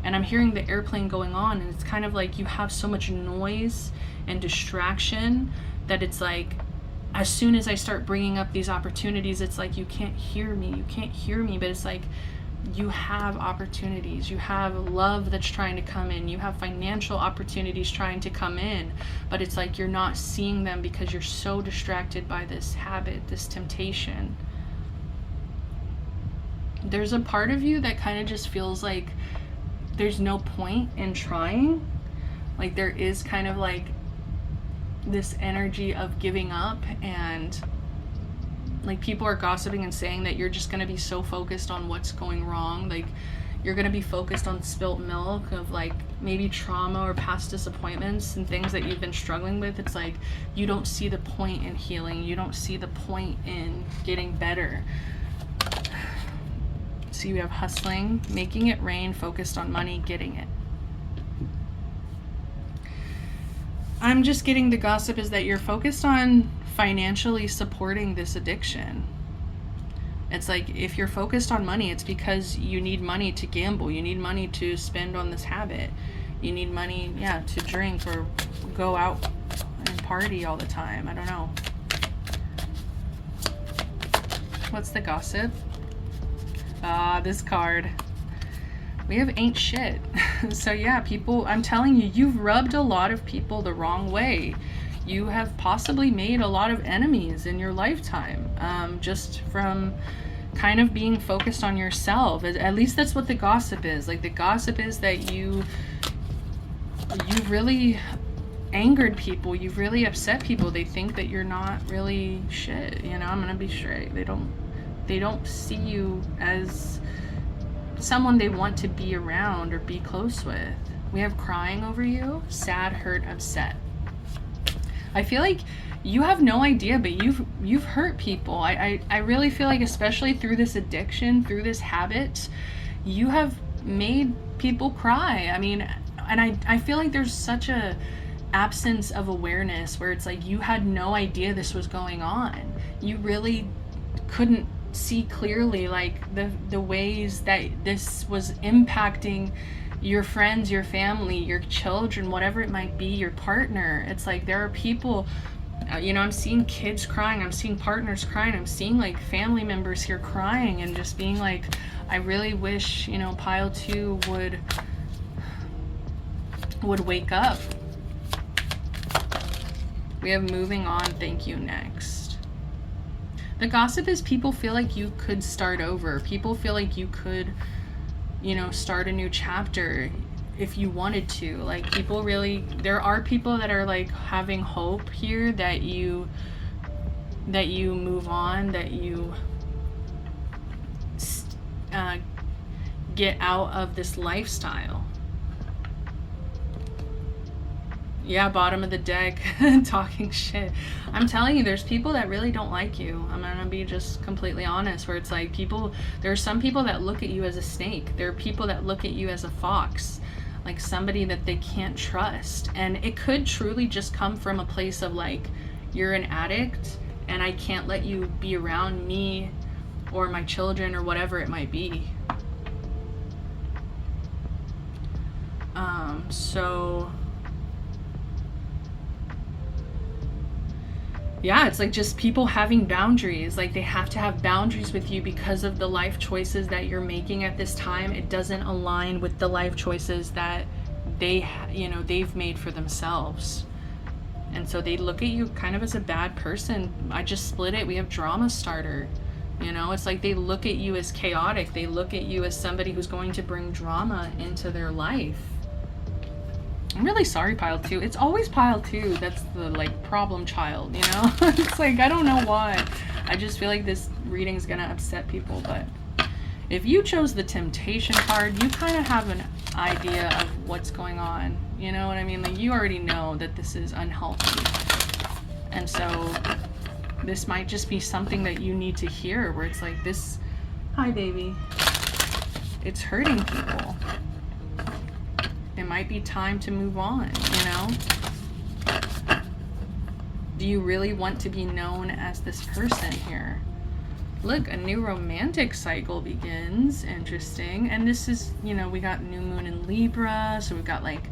And I'm hearing the airplane going on, and it's kind of like you have so much noise and distraction that it's like, as soon as I start bringing up these opportunities, it's like, you can't hear me, but it's like, you have opportunities, you have love that's trying to come in, you have financial opportunities trying to come in, but it's like you're not seeing them because you're so distracted by this habit, this temptation. There's a part of you that kind of just feels like there's no point in trying. Like, there is kind of like this energy of giving up, and like, people are gossiping and saying that you're just going to be so focused on what's going wrong. Like, you're going to be focused on spilt milk of like maybe trauma or past disappointments and things that you've been struggling with. It's like, you don't see the point in healing, you don't see the point in getting better. So you have hustling, making it rain, focused on money, getting it. I'm just getting the gossip is that you're focused on financially supporting this addiction. It's like, if you're focused on money, it's because you need money to gamble, you need money to spend on this habit, you need money, yeah, to drink or go out and party all the time. I don't know. What's the gossip? This card. We have ain't shit. So yeah, people, I'm telling you, you've rubbed a lot of people the wrong way. You have possibly made a lot of enemies in your lifetime, just from kind of being focused on yourself. At least that's what the gossip is. Like, the gossip is that you really angered people. You've really upset people. They think that you're not really shit. You know, I'm gonna be straight. They don't see you as someone they want to be around or be close with. We have crying over you, sad, hurt, upset. I feel like you have no idea, but you've hurt people. I really feel like, especially through this addiction, through this habit, you have made people cry. I mean, and I feel like there's such a absence of awareness where it's like you had no idea this was going on. You really couldn't see clearly, like, the ways that this was impacting your friends, your family, your children, whatever it might be, your partner. It's like there are people, you know, I'm seeing kids crying, I'm seeing partners crying, I'm seeing like family members here crying and just being like, I really wish, you know, pile 2 would wake up. We have moving on, thank you, next. The gossip is people feel like you could start over. People feel like you could, you know, start a new chapter if you wanted to. Like, people really, there are people that are like having hope here that you move on, that you get out of this lifestyle. Yeah, bottom of the deck, talking shit. I'm telling you, there's people that really don't like you. I'm gonna be just completely honest, where it's like there are some people that look at you as a snake. There are people that look at you as a fox, like somebody that they can't trust. And it could truly just come from a place of like, you're an addict and I can't let you be around me or my children or whatever it might be. So yeah, it's like just people having boundaries. Like, they have to have boundaries with you because of the life choices that you're making at this time. It doesn't align with the life choices that they've made for themselves. And so they look at you kind of as a bad person. I just split it. We have drama starter. You know, it's like they look at you as chaotic. They look at you as somebody who's going to bring drama into their life. I'm really sorry, pile 2. It's always pile 2 that's the like problem child, you know? It's like, I don't know why. I just feel like this reading's gonna upset people, but if you chose the temptation card, you kind of have an idea of what's going on. You know what I mean? Like, you already know that this is unhealthy. And so this might just be something that you need to hear, where it's like, this, hi baby, it's hurting people. It might be time to move on, you know? Do you really want to be known as this person here? Look, a new romantic cycle begins. Interesting. And this is, you know, we got new moon in Libra. So we've got like,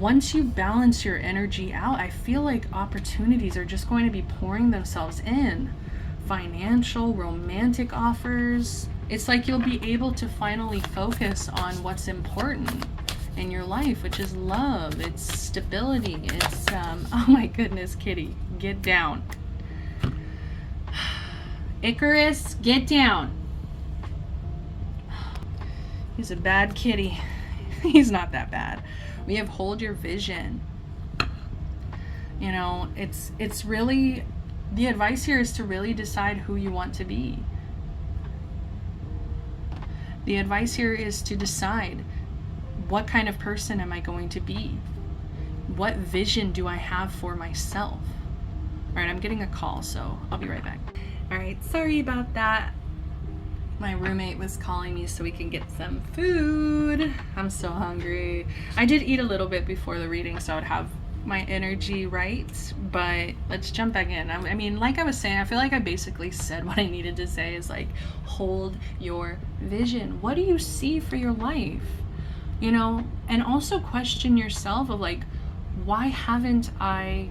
once you balance your energy out, I feel like opportunities are just going to be pouring themselves in. Financial, romantic offers. It's like you'll be able to finally focus on what's important in your life, which is love, it's stability, it's oh my goodness, kitty, get down. Icarus, get down. He's a bad kitty. He's not that bad. We have hold your vision. You know, it's really, the advice here is to really decide who you want to be. The advice here is to decide, what kind of person am I going to be? What vision do I have for myself? All right, I'm getting a call, so I'll be right back. All right, sorry about that. My roommate was calling me so we can get some food. I'm so hungry. I did eat a little bit before the reading, so I would have my energy right, but let's jump back in. I mean, like I was saying, I feel like I basically said what I needed to say, is like, hold your vision. What do you see for your life? You know, and also question yourself of like, why haven't I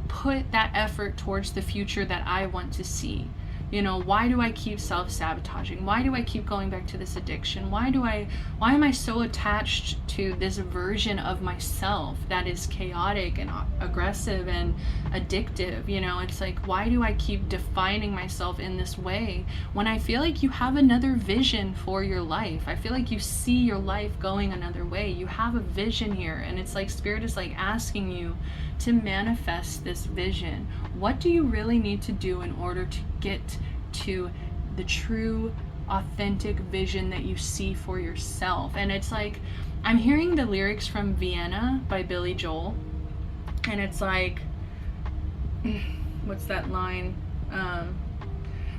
put that effort towards the future that I want to see? You know, why do I keep self-sabotaging? Why do I keep going back to this addiction? Why am I so attached to this version of myself that is chaotic and aggressive and addictive? You know, it's like, why do I keep defining myself in this way when I feel like you have another vision for your life? I feel like you see your life going another way. You have a vision here, and it's like Spirit is like asking you to manifest this vision. What do you really need to do in order to get to the true, authentic vision that you see for yourself? And it's like, I'm hearing the lyrics from Vienna by Billy Joel, and it's like, what's that line?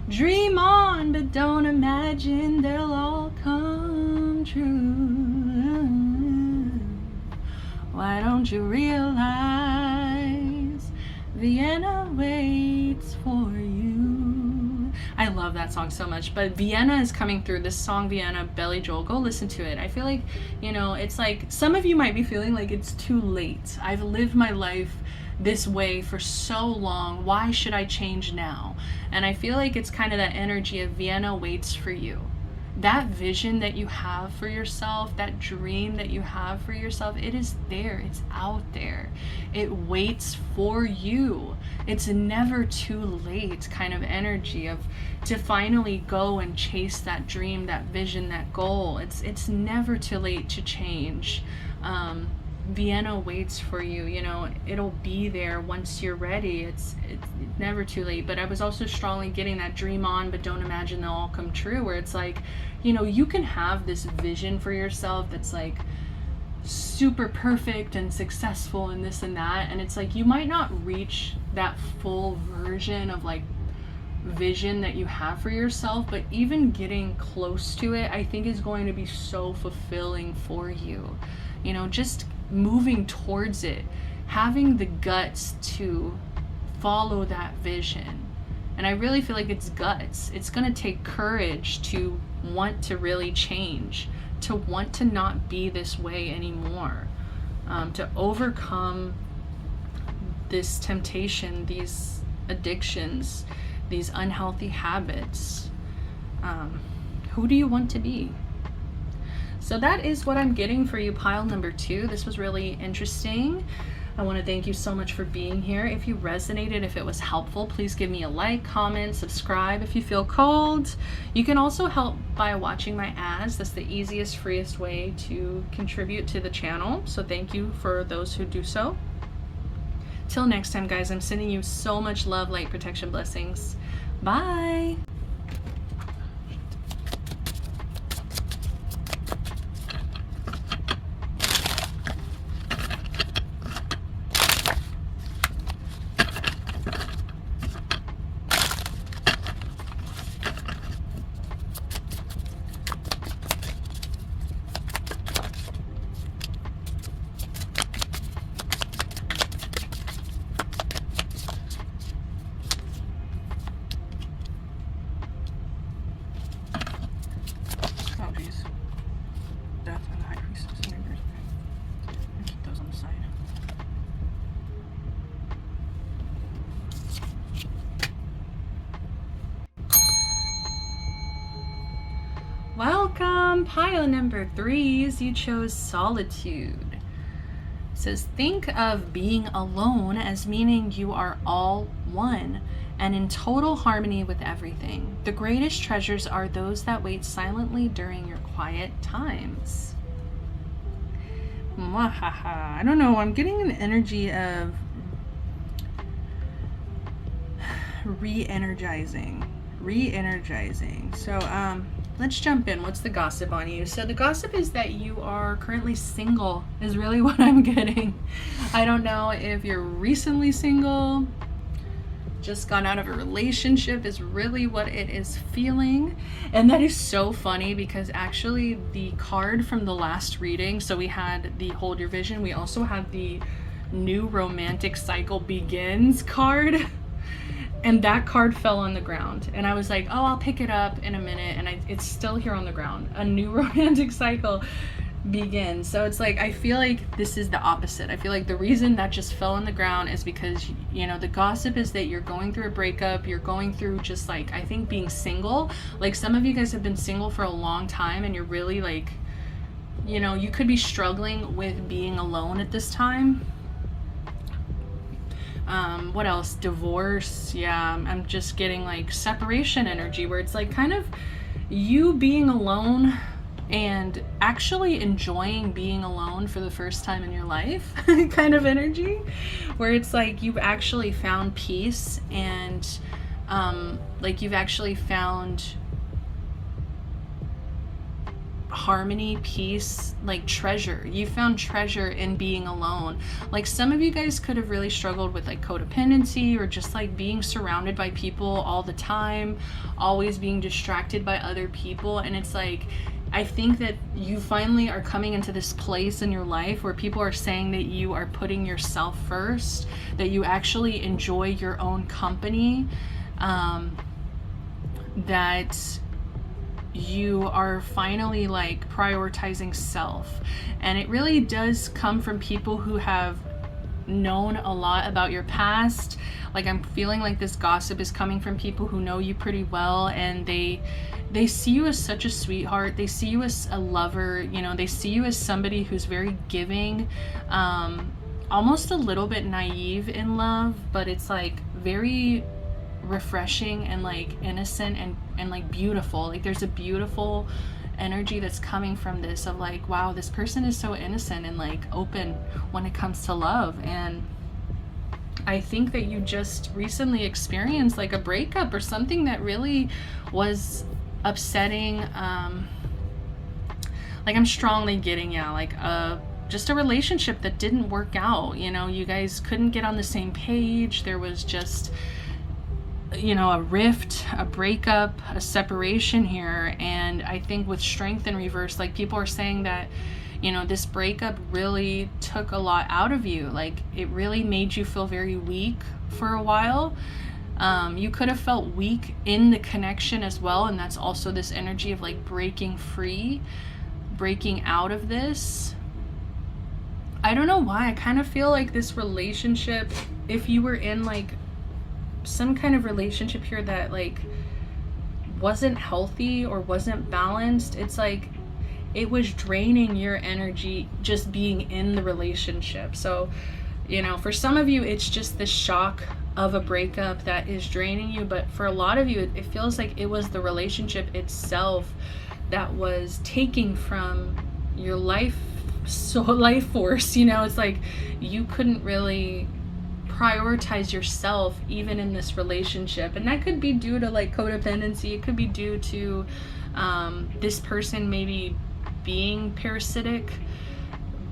Dream on, but don't imagine they'll all come true. Why don't you realize Vienna waits for you? I love that song so much, but Vienna is coming through. This song, Vienna, Billy Joel, go listen to it. I feel like, you know, it's like, some of you might be feeling like it's too late. I've lived my life this way for so long. Why should I change now? And I feel like it's kind of that energy of Vienna waits for you. That vision that you have for yourself, that dream that you have for yourself, it is there. It's out there. It waits for you. It's never too late kind of energy of to finally go and chase that dream, that vision, that goal. It's never too late to change. Vienna waits for you. You know, it'll be there once you're ready. It's never too late. But I was also strongly getting that dream on, but don't imagine they'll all come true, where it's like, you know, you can have this vision for yourself that's like super perfect and successful and this and that, and it's like you might not reach that full version of like vision that you have for yourself, but even getting close to it, I think, is going to be so fulfilling for you. You know, just moving towards it, having the guts to follow that vision. And I really feel like it's guts. It's going to take courage to want to really change, to want to not be this way anymore, to overcome this temptation, these addictions, these unhealthy habits. Who do you want to be? So that is what I'm getting for you, pile number 2. This was really interesting. I want to thank you so much for being here. If you resonated, if it was helpful, please give me a like, comment, subscribe if you feel called. You can also help by watching my ads. That's the easiest, freest way to contribute to the channel. So thank you for those who do so. Till next time, guys, I'm sending you so much love, light, protection, blessings. Bye. Welcome, pile number 3s. You chose solitude. It says, think of being alone as meaning you are all one and in total harmony with everything. The greatest treasures are those that wait silently during your quiet times. Mwahaha. I don't know, I'm getting an energy of re-energizing. So let's jump in. What's the gossip on you? So the gossip is that you are currently single, is really what I'm getting. I don't know if you're recently single, just got out of a relationship, is really what it is feeling. And that is so funny because actually the card from the last reading, so we had the Hold Your Vision, we also had the New Romantic Cycle Begins card. And that card fell on the ground. And I was like, oh, I'll pick it up in a minute. And it's still here on the ground. A new romantic cycle. begin. So it's like, I feel like this is the opposite. I feel like the reason that just fell on the ground is because, you know, the gossip is that you're going through a breakup, you're going through just like, I think being single. Like some of you guys have been single for a long time and you're really like, you know, you could be struggling with being alone at this time. What else? Divorce. Yeah, I'm just getting like separation energy where it's like kind of you being alone and actually enjoying being alone for the first time in your life kind of energy, where it's like you've actually found peace and like you've actually found harmony, peace, like treasure. You found treasure in being alone. Like some of you guys could have really struggled with like codependency or just like being surrounded by people all the time, always being distracted by other people. And it's like, I think that you finally are coming into this place in your life where people are saying that you are putting yourself first, that you actually enjoy your own company, that you are finally like prioritizing self. And it really does come from people who have known a lot about your past. Like I'm feeling like this gossip is coming from people who know you pretty well, and they see you as such a sweetheart. They see you as a lover, you know, they see you as somebody who's very giving, almost a little bit naive in love, but it's like very refreshing and like innocent and like beautiful. Like there's a beautiful energy that's coming from this of like, wow, this person is so innocent and like open when it comes to love. And I think that you just recently experienced like a breakup or something that really was upsetting. Like I'm strongly getting, yeah, like just a relationship that didn't work out. You know, you guys couldn't get on the same page. There was just, you know, a rift, a breakup, a separation here. And I think with strength in reverse, like people are saying that, you know, this breakup really took a lot out of you. Like it really made you feel very weak for a while. You could have felt weak in the connection as well. And that's also this energy of like breaking free, breaking out of this. I don't know why. I kind of feel like this relationship, if you were in like some kind of relationship here that like wasn't healthy or wasn't balanced, it's like it was draining your energy just being in the relationship. So, you know, for some of you it's just the shock of a breakup that is draining you, but for a lot of you it feels like it was the relationship itself that was taking from your life force. You know, it's like you couldn't really prioritize yourself even in this relationship, and that could be due to like codependency. It could be due to this person maybe being parasitic,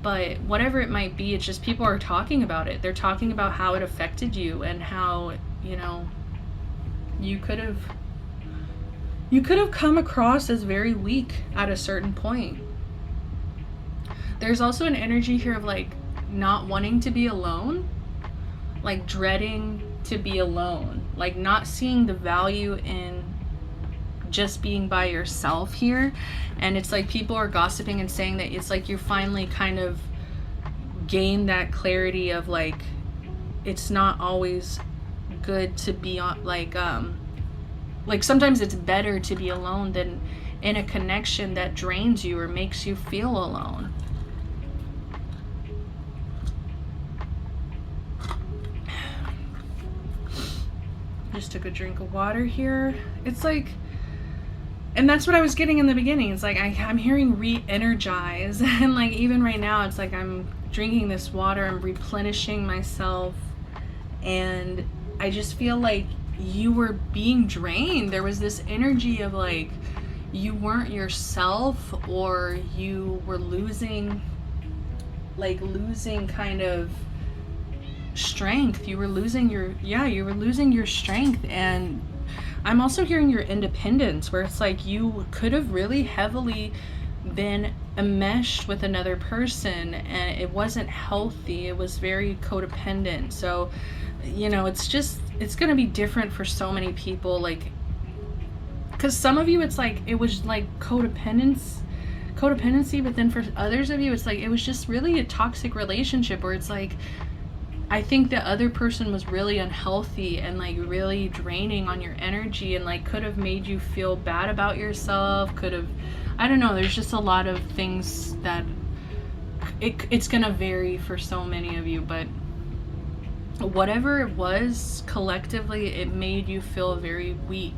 but whatever it might be, it's just people are talking about it. They're talking about how it affected you and how, you know, you could have come across as very weak at a certain point. There's also an energy here of like not wanting to be alone, like dreading to be alone, like not seeing the value in just being by yourself here. And it's like people are gossiping and saying that it's like you finally kind of gain that clarity of like it's not always good to be on like sometimes it's better to be alone than in a connection that drains you or makes you feel alone. Just took a drink of water here. It's like, and that's what I was getting in the beginning. It's like I'm hearing re-energize, and like even right now it's like I'm drinking this water, I'm replenishing myself, and I just feel like you were being drained. There was this energy of like you weren't yourself, or you were losing kind of strength. You were losing your strength. And I'm also hearing your independence, where it's like you could have really heavily been enmeshed with another person and it wasn't healthy. It was very codependent. So, you know, it's going to be different for so many people, like, because some of you it's like it was like codependence codependency, but then for others of you, it's like it was just really a toxic relationship where it's like, I think the other person was really unhealthy and like really draining on your energy, and like could have made you feel bad about yourself, could have, I don't know, there's just a lot of things that it's gonna vary for so many of you, but whatever it was, collectively it made you feel very weak.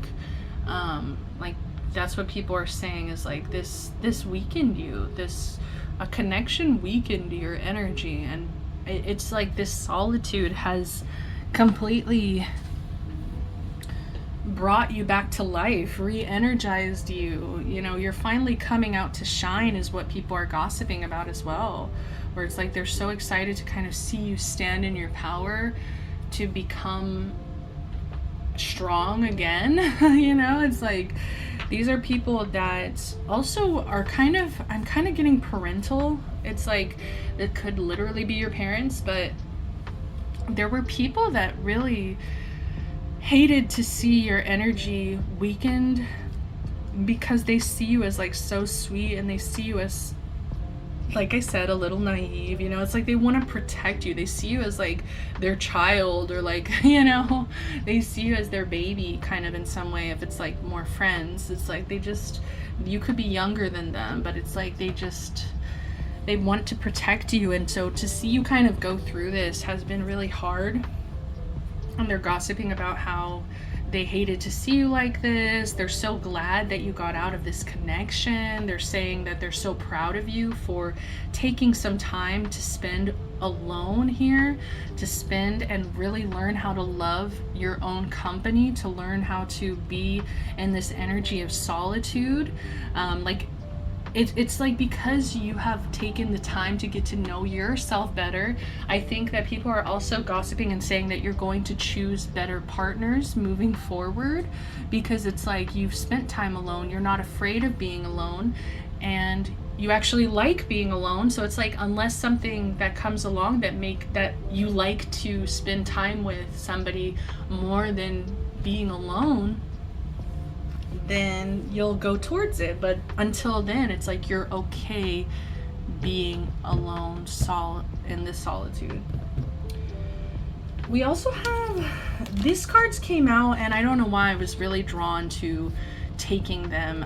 Like that's what people are saying, is like this weakened you, a connection weakened your energy, and it's like this solitude has completely brought you back to life, re-energized you. You know, you're finally coming out to shine, is what people are gossiping about as well, where it's like they're so excited to kind of see you stand in your power, to become strong again. You know, it's like these are people that also are kind of, I'm kind of getting parental. It's like it could literally be your parents, but there were people that really hated to see your energy weakened, because they see you as like so sweet, and they see you as, like I said, a little naive. You know, it's like they want to protect you. They see you as like their child, or like, you know, they see you as their baby kind of in some way. If it's like more friends, it's like you could be younger than them, but it's like they want to protect you. And so to see you kind of go through this has been really hard. And they're gossiping about how they hated to see you like this. They're so glad that you got out of this connection. They're saying that they're so proud of you for taking some time to spend alone here, to spend and really learn how to love your own company, to learn how to be in this energy of solitude. It's like, because you have taken the time to get to know yourself better, I think that people are also gossiping and saying that you're going to choose better partners moving forward, because it's like you've spent time alone, you're not afraid of being alone, and you actually like being alone. So it's like, unless something that comes along that you like to spend time with somebody more than being alone, then you'll go towards it. But until then, it's like you're okay being alone, in this solitude. We also have, these cards came out, and I don't know why I was really drawn to taking them.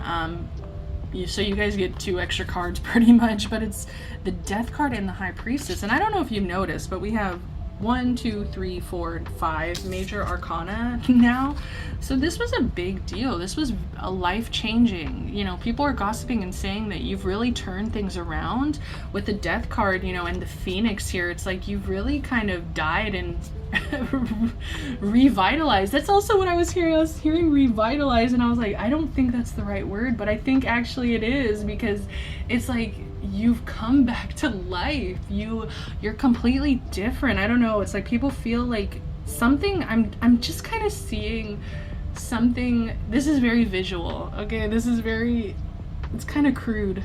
So you guys get 2 extra cards pretty much, but it's the Death card and the High Priestess. And I don't know if you've noticed, but we have 1, 2, 3, 4, 5 major arcana now. So this was a big deal. This was a life-changing, you know, people are gossiping and saying that you've really turned things around with the Death card, you know, and the Phoenix here. It's like you've really kind of died and revitalized. That's also what I was hearing. I was hearing revitalize, and I was like, I don't think that's the right word, but I think actually it is, because it's like you've come back to life. You're completely different. I don't know, it's like people feel like something, I'm just kind of seeing something. This is very visual, okay? It's kind of crude.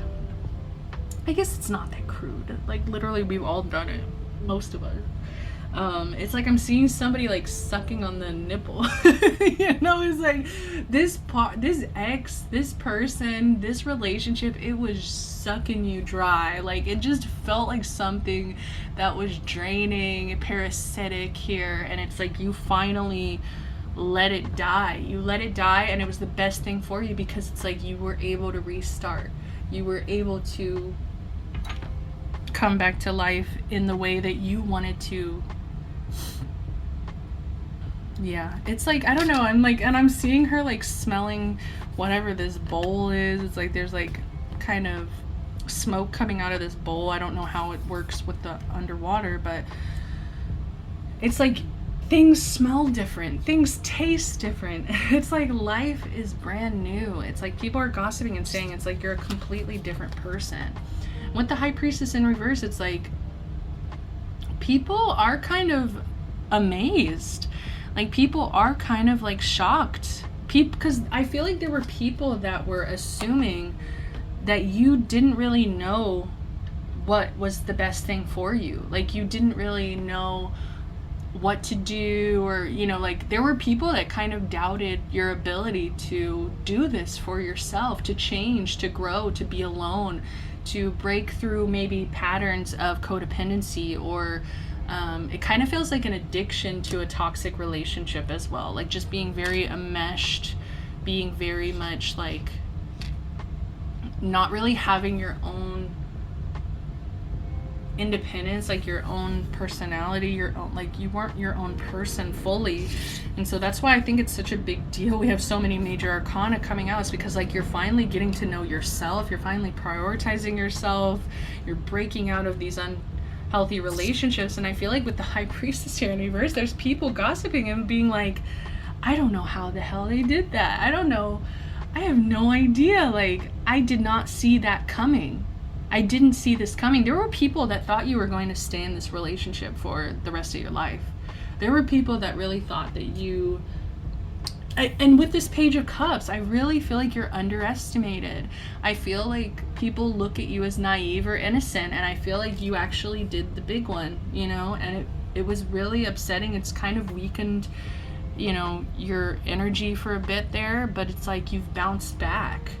I guess it's not that crude. Like literally we've all done it, most of us. It's like I'm seeing somebody like sucking on the nipple. You know, it's like this person, this relationship, it was sucking you dry. Like it just felt like something that was draining, parasitic here, and it's like you finally let it die. You let it die, and it was the best thing for you, because it's like you were able to restart. You were able to come back to life in the way that you wanted to. Yeah, it's like, I don't know, I'm seeing her like smelling whatever this bowl is. It's like there's like kind of smoke coming out of this bowl. I don't know how it works with the underwater, but it's like things smell different, things taste different. It's like life is brand new. It's like people are gossiping and saying it's like you're a completely different person. With the High Priestess in reverse, it's like people are kind of amazed. Like people are kind of like shocked. Because I feel like there were people that were assuming that you didn't really know what was the best thing for you. Like you didn't really know what to do, or, you know, like there were people that kind of doubted your ability to do this for yourself, to change, to grow, to be alone, to break through maybe patterns of codependency, or it kind of feels like an addiction to a toxic relationship as well, like just being very enmeshed, being very much like not really having your own independence, like your own personality, your own, like you weren't your own person fully. And so that's why I think it's such a big deal. We have so many major arcana coming out. It's because like you're finally getting to know yourself, you're finally prioritizing yourself, you're breaking out of these unhealthy relationships. And I feel like with the High Priestess here in reverse, there's people gossiping and being like, I don't know how the hell they did that. I don't know. I have no idea. Like, I did not see that coming. I didn't see this coming. There were people that thought you were going to stay in this relationship for the rest of your life. There were people that really thought that you... and with this Page of Cups, I really feel like you're underestimated. I feel like people look at you as naive or innocent, and I feel like you actually did the big one, you know? And it was really upsetting. It's kind of weakened, you know, your energy for a bit there, but it's like you've bounced back.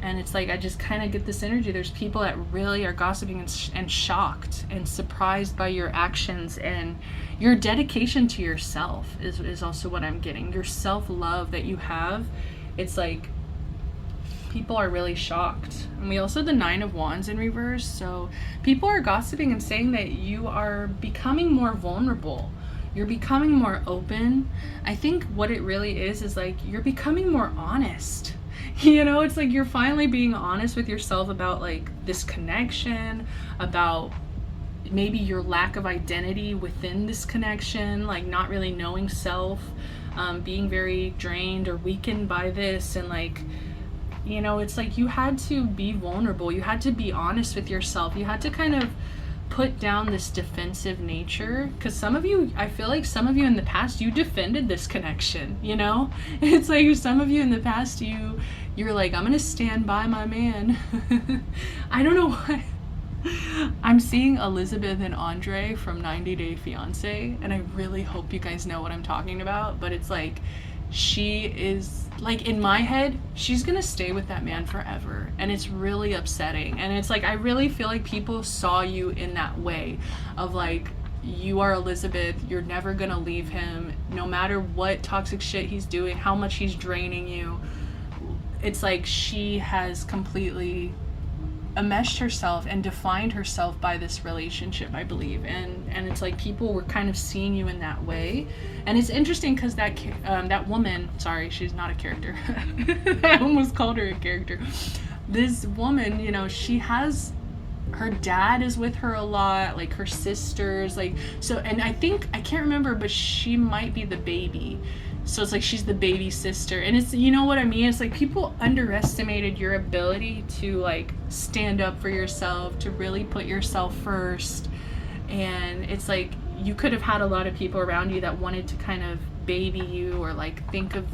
And it's like, I just kind of get this energy. There's people that really are gossiping and shocked and surprised by your actions, and your dedication to yourself is also what I'm getting. Your self-love that you have, it's like people are really shocked. And we also have the Nine of Wands in reverse. So people are gossiping and saying that you are becoming more vulnerable. You're becoming more open. I think what it really is like you're becoming more honest. You know, it's like you're finally being honest with yourself about like this connection, about maybe your lack of identity within this connection, like not really knowing self, being very drained or weakened by this. And like, you know, it's like you had to be vulnerable. You had to be honest with yourself. You had to kind of put down this defensive nature, because some of you, I feel like some of you in the past, you defended this connection, you know? It's like some of you in the past, you're like, I'm gonna stand by my man. I don't know why. I'm seeing Elizabeth and Andre from 90 Day Fiancé, and I really hope you guys know what I'm talking about, but it's like, she is, like, in my head, she's gonna stay with that man forever, and it's really upsetting. And it's like, I really feel like people saw you in that way of like, you are Elizabeth, you're never gonna leave him, no matter what toxic shit he's doing, how much he's draining you. It's like she has completely enmeshed herself and defined herself by this relationship, I believe. And it's like people were kind of seeing you in that way. And it's interesting because that woman, sorry, she's not a character. I almost called her a character. This woman, you know, she has, her dad is with her a lot, like her sisters, like, so, and I think, I can't remember, but she might be the baby. So it's like she's the baby sister, and it's, you know what I mean? It's like people underestimated your ability to like stand up for yourself, to really put yourself first. And it's like you could have had a lot of people around you that wanted to kind of baby you, or like think of,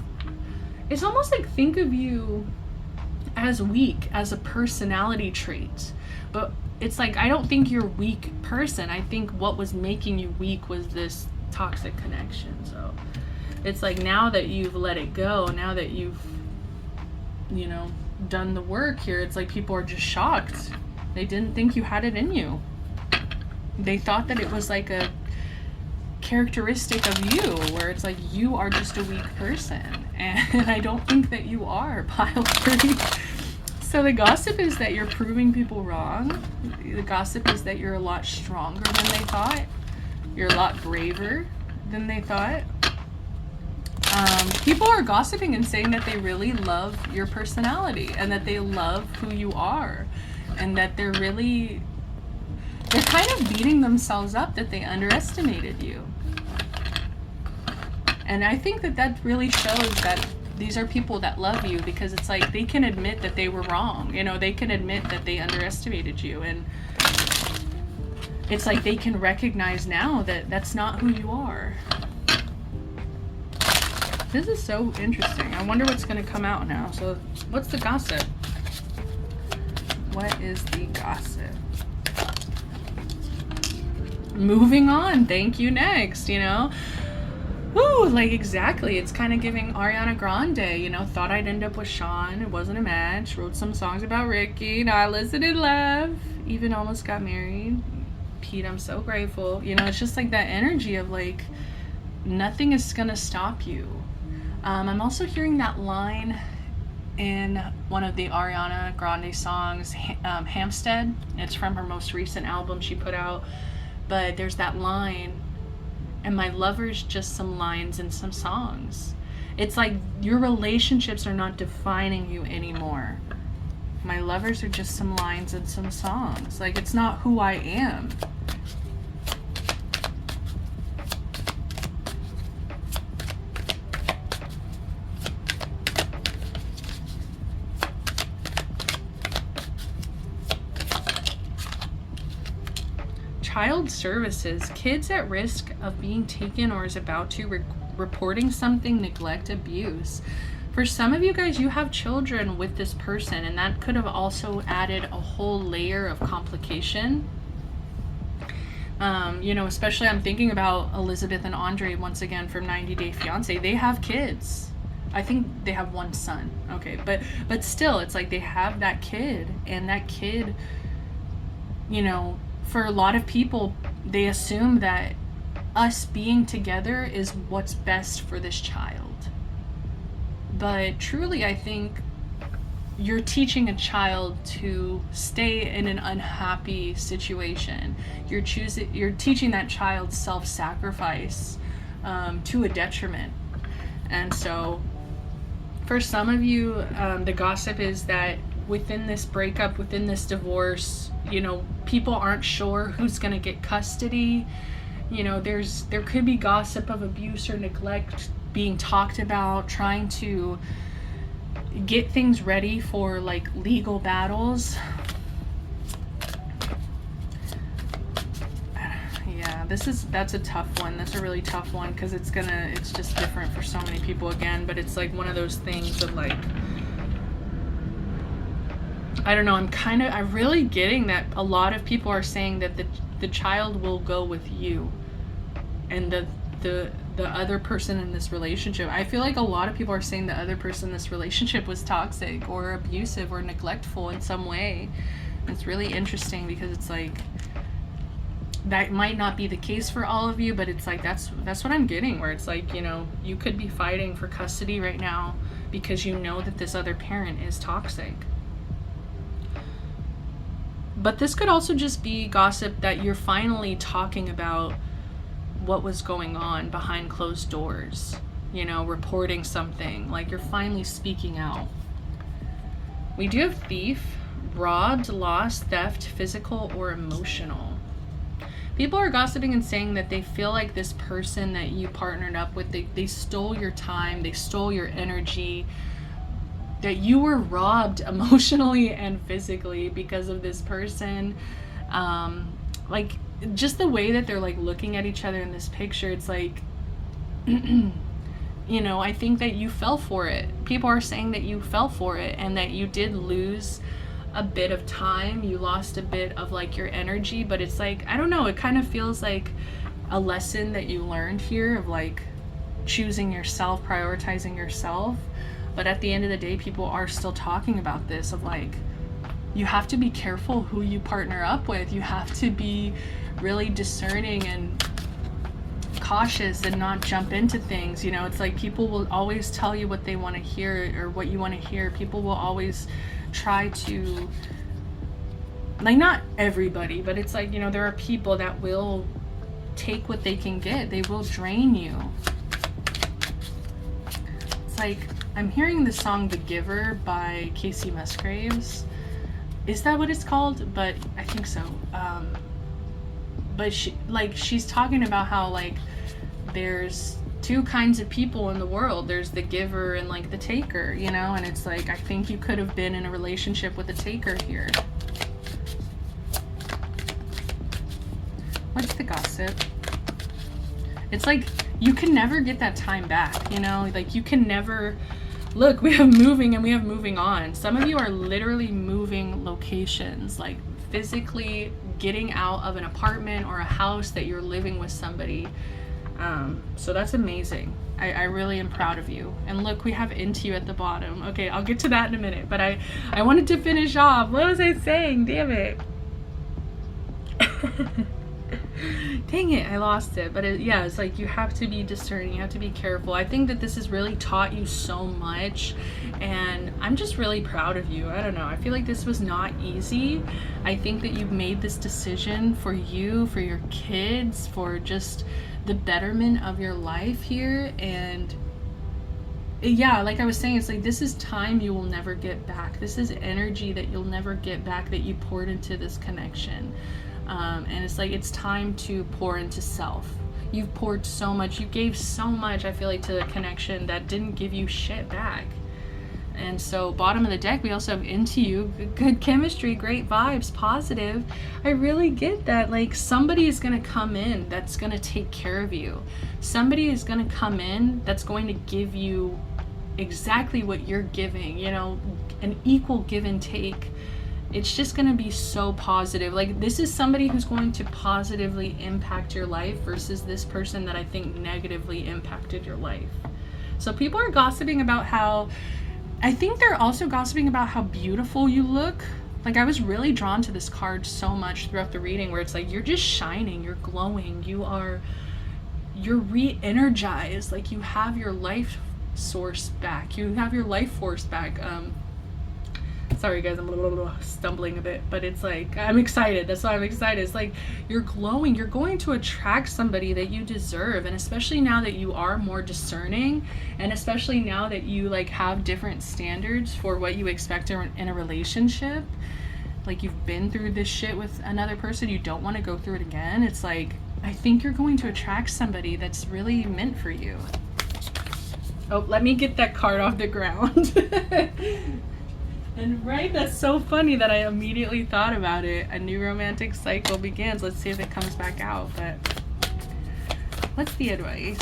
it's almost like think of you as weak, as a personality trait. But it's like, I don't think you're a weak person. I think what was making you weak was this toxic connection. So it's like, now that you've let it go, now that you've, you know, done the work here, it's like people are just shocked. They didn't think you had it in you. They thought that it was like a characteristic of you, where it's like you are just a weak person. And I don't think that you are, pile 3. So the gossip is that you're proving people wrong. The gossip is that you're a lot stronger than they thought. You're a lot braver than they thought. People are gossiping and saying that they really love your personality, and that they love who you are, and that they're kind of beating themselves up that they underestimated you. And I think that that really shows that these are people that love you, because it's like they can admit that they were wrong. You know, they can admit that they underestimated you, and it's like they can recognize now that that's not who you are. This is so interesting. I wonder what's going to come out now. So what's the gossip? What is the gossip? moving on, thank you, next, you know. Woo, like exactly. It's kind of giving Ariana Grande, you know, thought I'd end up with Sean. It wasn't a match. Wrote some songs about Ricky. Now I listened and love. Even almost got married. Pete, I'm so grateful. You know, it's just like that energy of like, nothing is gonna stop you. I'm also hearing that line in one of the Ariana Grande songs, Hampstead. It's from her most recent album she put out. But there's that line, and my lover's just some lines in some songs. It's like your relationships are not defining you anymore. My lovers are just some lines in some songs. Like, it's not who I am. Child services, kids at risk of being taken or is about to, reporting something, neglect, abuse. For some of you guys, you have children with this person, and that could have also added a whole layer of complication. You know, especially I'm thinking about Elizabeth and Andre once again from 90 Day Fiance. They have kids. I think they have one son. Okay, but still, it's like they have that kid, and that kid, you know, for a lot of people, they assume that us being together is what's best for this child. But truly, I think you're teaching a child to stay in an unhappy situation. You're teaching that child self-sacrifice to a detriment. And so for some of you, the gossip is that within this breakup, within this divorce, you know, people aren't sure who's going to get custody. You know, there could be gossip of abuse or neglect being talked about, trying to get things ready for like legal battles. Yeah, that's a tough one. That's a really tough one, because it's just different for so many people again. But it's like one of those things of like, I don't know, I'm really getting that a lot of people are saying that the child will go with you, and the other person in this relationship. I feel like a lot of people are saying the other person in this relationship was toxic or abusive or neglectful in some way. It's really interesting, because it's like, that might not be the case for all of you, but it's like that's what I'm getting, where it's like, you know, you could be fighting for custody right now because you know that this other parent is toxic. But this could also just be gossip that you're finally talking about what was going on behind closed doors, you know, reporting something, like you're finally speaking out. We do have thief, robbed, lost, theft, physical or emotional. People are gossiping and saying that they feel like this person that you partnered up with, they stole your time, they stole your energy, that you were robbed emotionally and physically because of this person. Like, just the way that they're like looking at each other in this picture, it's like, you know, I think that you fell for it. People are saying that you fell for it, and that you did lose a bit of time. You lost a bit of like your energy, but it's like, I don't know, it kind of feels like a lesson that you learned here of like choosing yourself, prioritizing yourself. But at the end of the day, people are still talking about this of like, you have to be careful who you partner up with. You have to be really discerning and cautious and not jump into things. You know, it's like people will always tell you what they want to hear or what you want to hear. People will always try to, like, not everybody, but it's like, you know, there are people that will take what they can get. They will drain you. It's like, I'm hearing the song The Giver by Casey Musgraves. Is that what it's called? But I think so. But she's talking about how like there's two kinds of people in the world. There's the giver and like the taker, you know? And it's like, I think you could have been in a relationship with a taker here. What's the gossip? It's like, you can never get that time back, you know? Like, you can never... Look, we have moving and we have moving on. Some of you are literally moving locations, like physically getting out of an apartment or a house that you're living with somebody. So that's amazing. I really am proud of you. And look, we have into you at the bottom. Okay, I'll get to that in a minute, but I wanted to finish off. What was I saying? Damn it. Dang it, I lost it. But yeah, it's like you have to be discerning, you have to be careful. I think that this has really taught you so much, and I'm just really proud of you. I don't know, I feel like this was not easy. I think that you've made this decision for you, for your kids, for just the betterment of your life here. And yeah, like I was saying, it's like this is time you will never get back. This is energy that you'll never get back that you poured into this connection. And it's like it's time to pour into self. You've poured so much, you gave so much, I feel like, to the connection that didn't give you shit back. And so bottom of the deck, we also have into you, good chemistry, great vibes, positive. I really get that. Like somebody is going to come in that's going to take care of you. Somebody is going to come in that's going to give you exactly what you're giving, you know, an equal give and take. It's just going to be so positive. Like this is somebody who's going to positively impact your life versus this person that I think negatively impacted your life. So people are gossiping about how, I think they're also gossiping about how beautiful you look. Like I was really drawn to this card so much throughout the reading, where it's like you're just shining, you're glowing, you're re-energized, like you have your life source back, you have your life force back. Sorry guys, I'm a little stumbling a bit, but it's like I'm excited. That's why I'm excited. It's like you're glowing, you're going to attract somebody that you deserve. And especially now that you are more discerning, and especially now that you like have different standards for what you expect in a relationship, like you've been through this shit with another person, you don't want to go through it again. It's like I think you're going to attract somebody that's really meant for you. Oh, let me get that card off the ground. And right, that's so funny that I immediately thought about it. A new romantic cycle begins. Let's see if it comes back out. But what's the advice?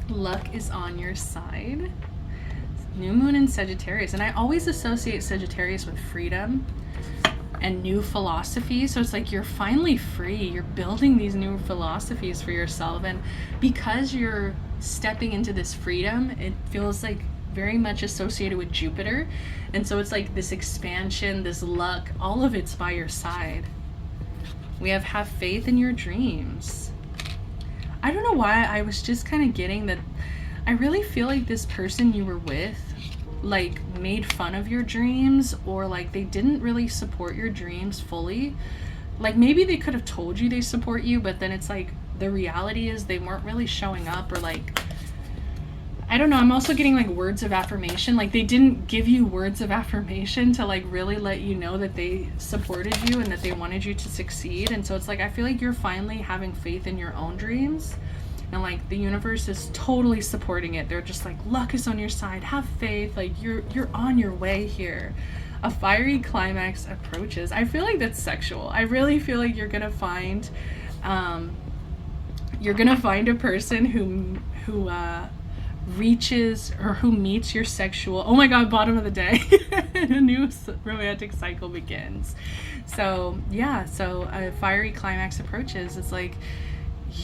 Luck is on your side. New moon in Sagittarius. And I always associate Sagittarius with freedom and new philosophy. So it's like you're finally free. You're building these new philosophies for yourself. And because you're stepping into this freedom, it feels like very much associated with Jupiter. And so it's like this expansion, this luck, all of it's by your side. We have faith in your dreams. I don't know why, I was just kind of getting that I really feel like this person you were with like made fun of your dreams, or like they didn't really support your dreams fully. Like maybe they could have told you they support you, but then it's like the reality is they weren't really showing up, or like I don't know, I'm also getting like words of affirmation. Like they didn't give you words of affirmation to like really let you know that they supported you and that they wanted you to succeed. And so it's like I feel like you're finally having faith in your own dreams, and like the universe is totally supporting it. They're just like, luck is on your side, have faith, like you're on your way here. A fiery climax approaches. I feel like that's sexual. I really feel like you're gonna find a person who reaches or who meets your sexual, oh my god, bottom of the day. A new romantic cycle begins. So yeah, so a fiery climax approaches. It's like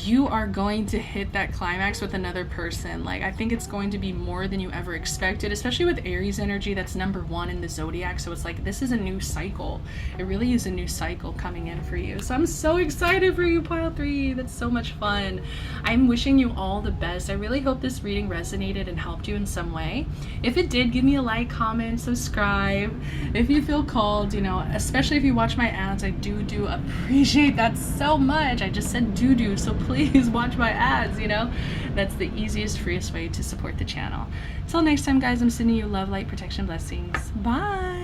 you are going to hit that climax with another person. Like I think it's going to be more than you ever expected, especially with Aries energy. That's number 1 in the zodiac. So it's like this is a new cycle. It really is a new cycle coming in for you. So I'm so excited for you, pile 3. That's so much fun. I'm wishing you all the best. I really hope this reading resonated and helped you in some way. If it did, give me a like, comment, subscribe if you feel called, you know, especially if you watch my ads. I do appreciate that so much. I just said do, so please watch my ads, you know. That's the easiest, freest way to support the channel. Until next time guys, I'm sending you love, light, protection, blessings. Bye.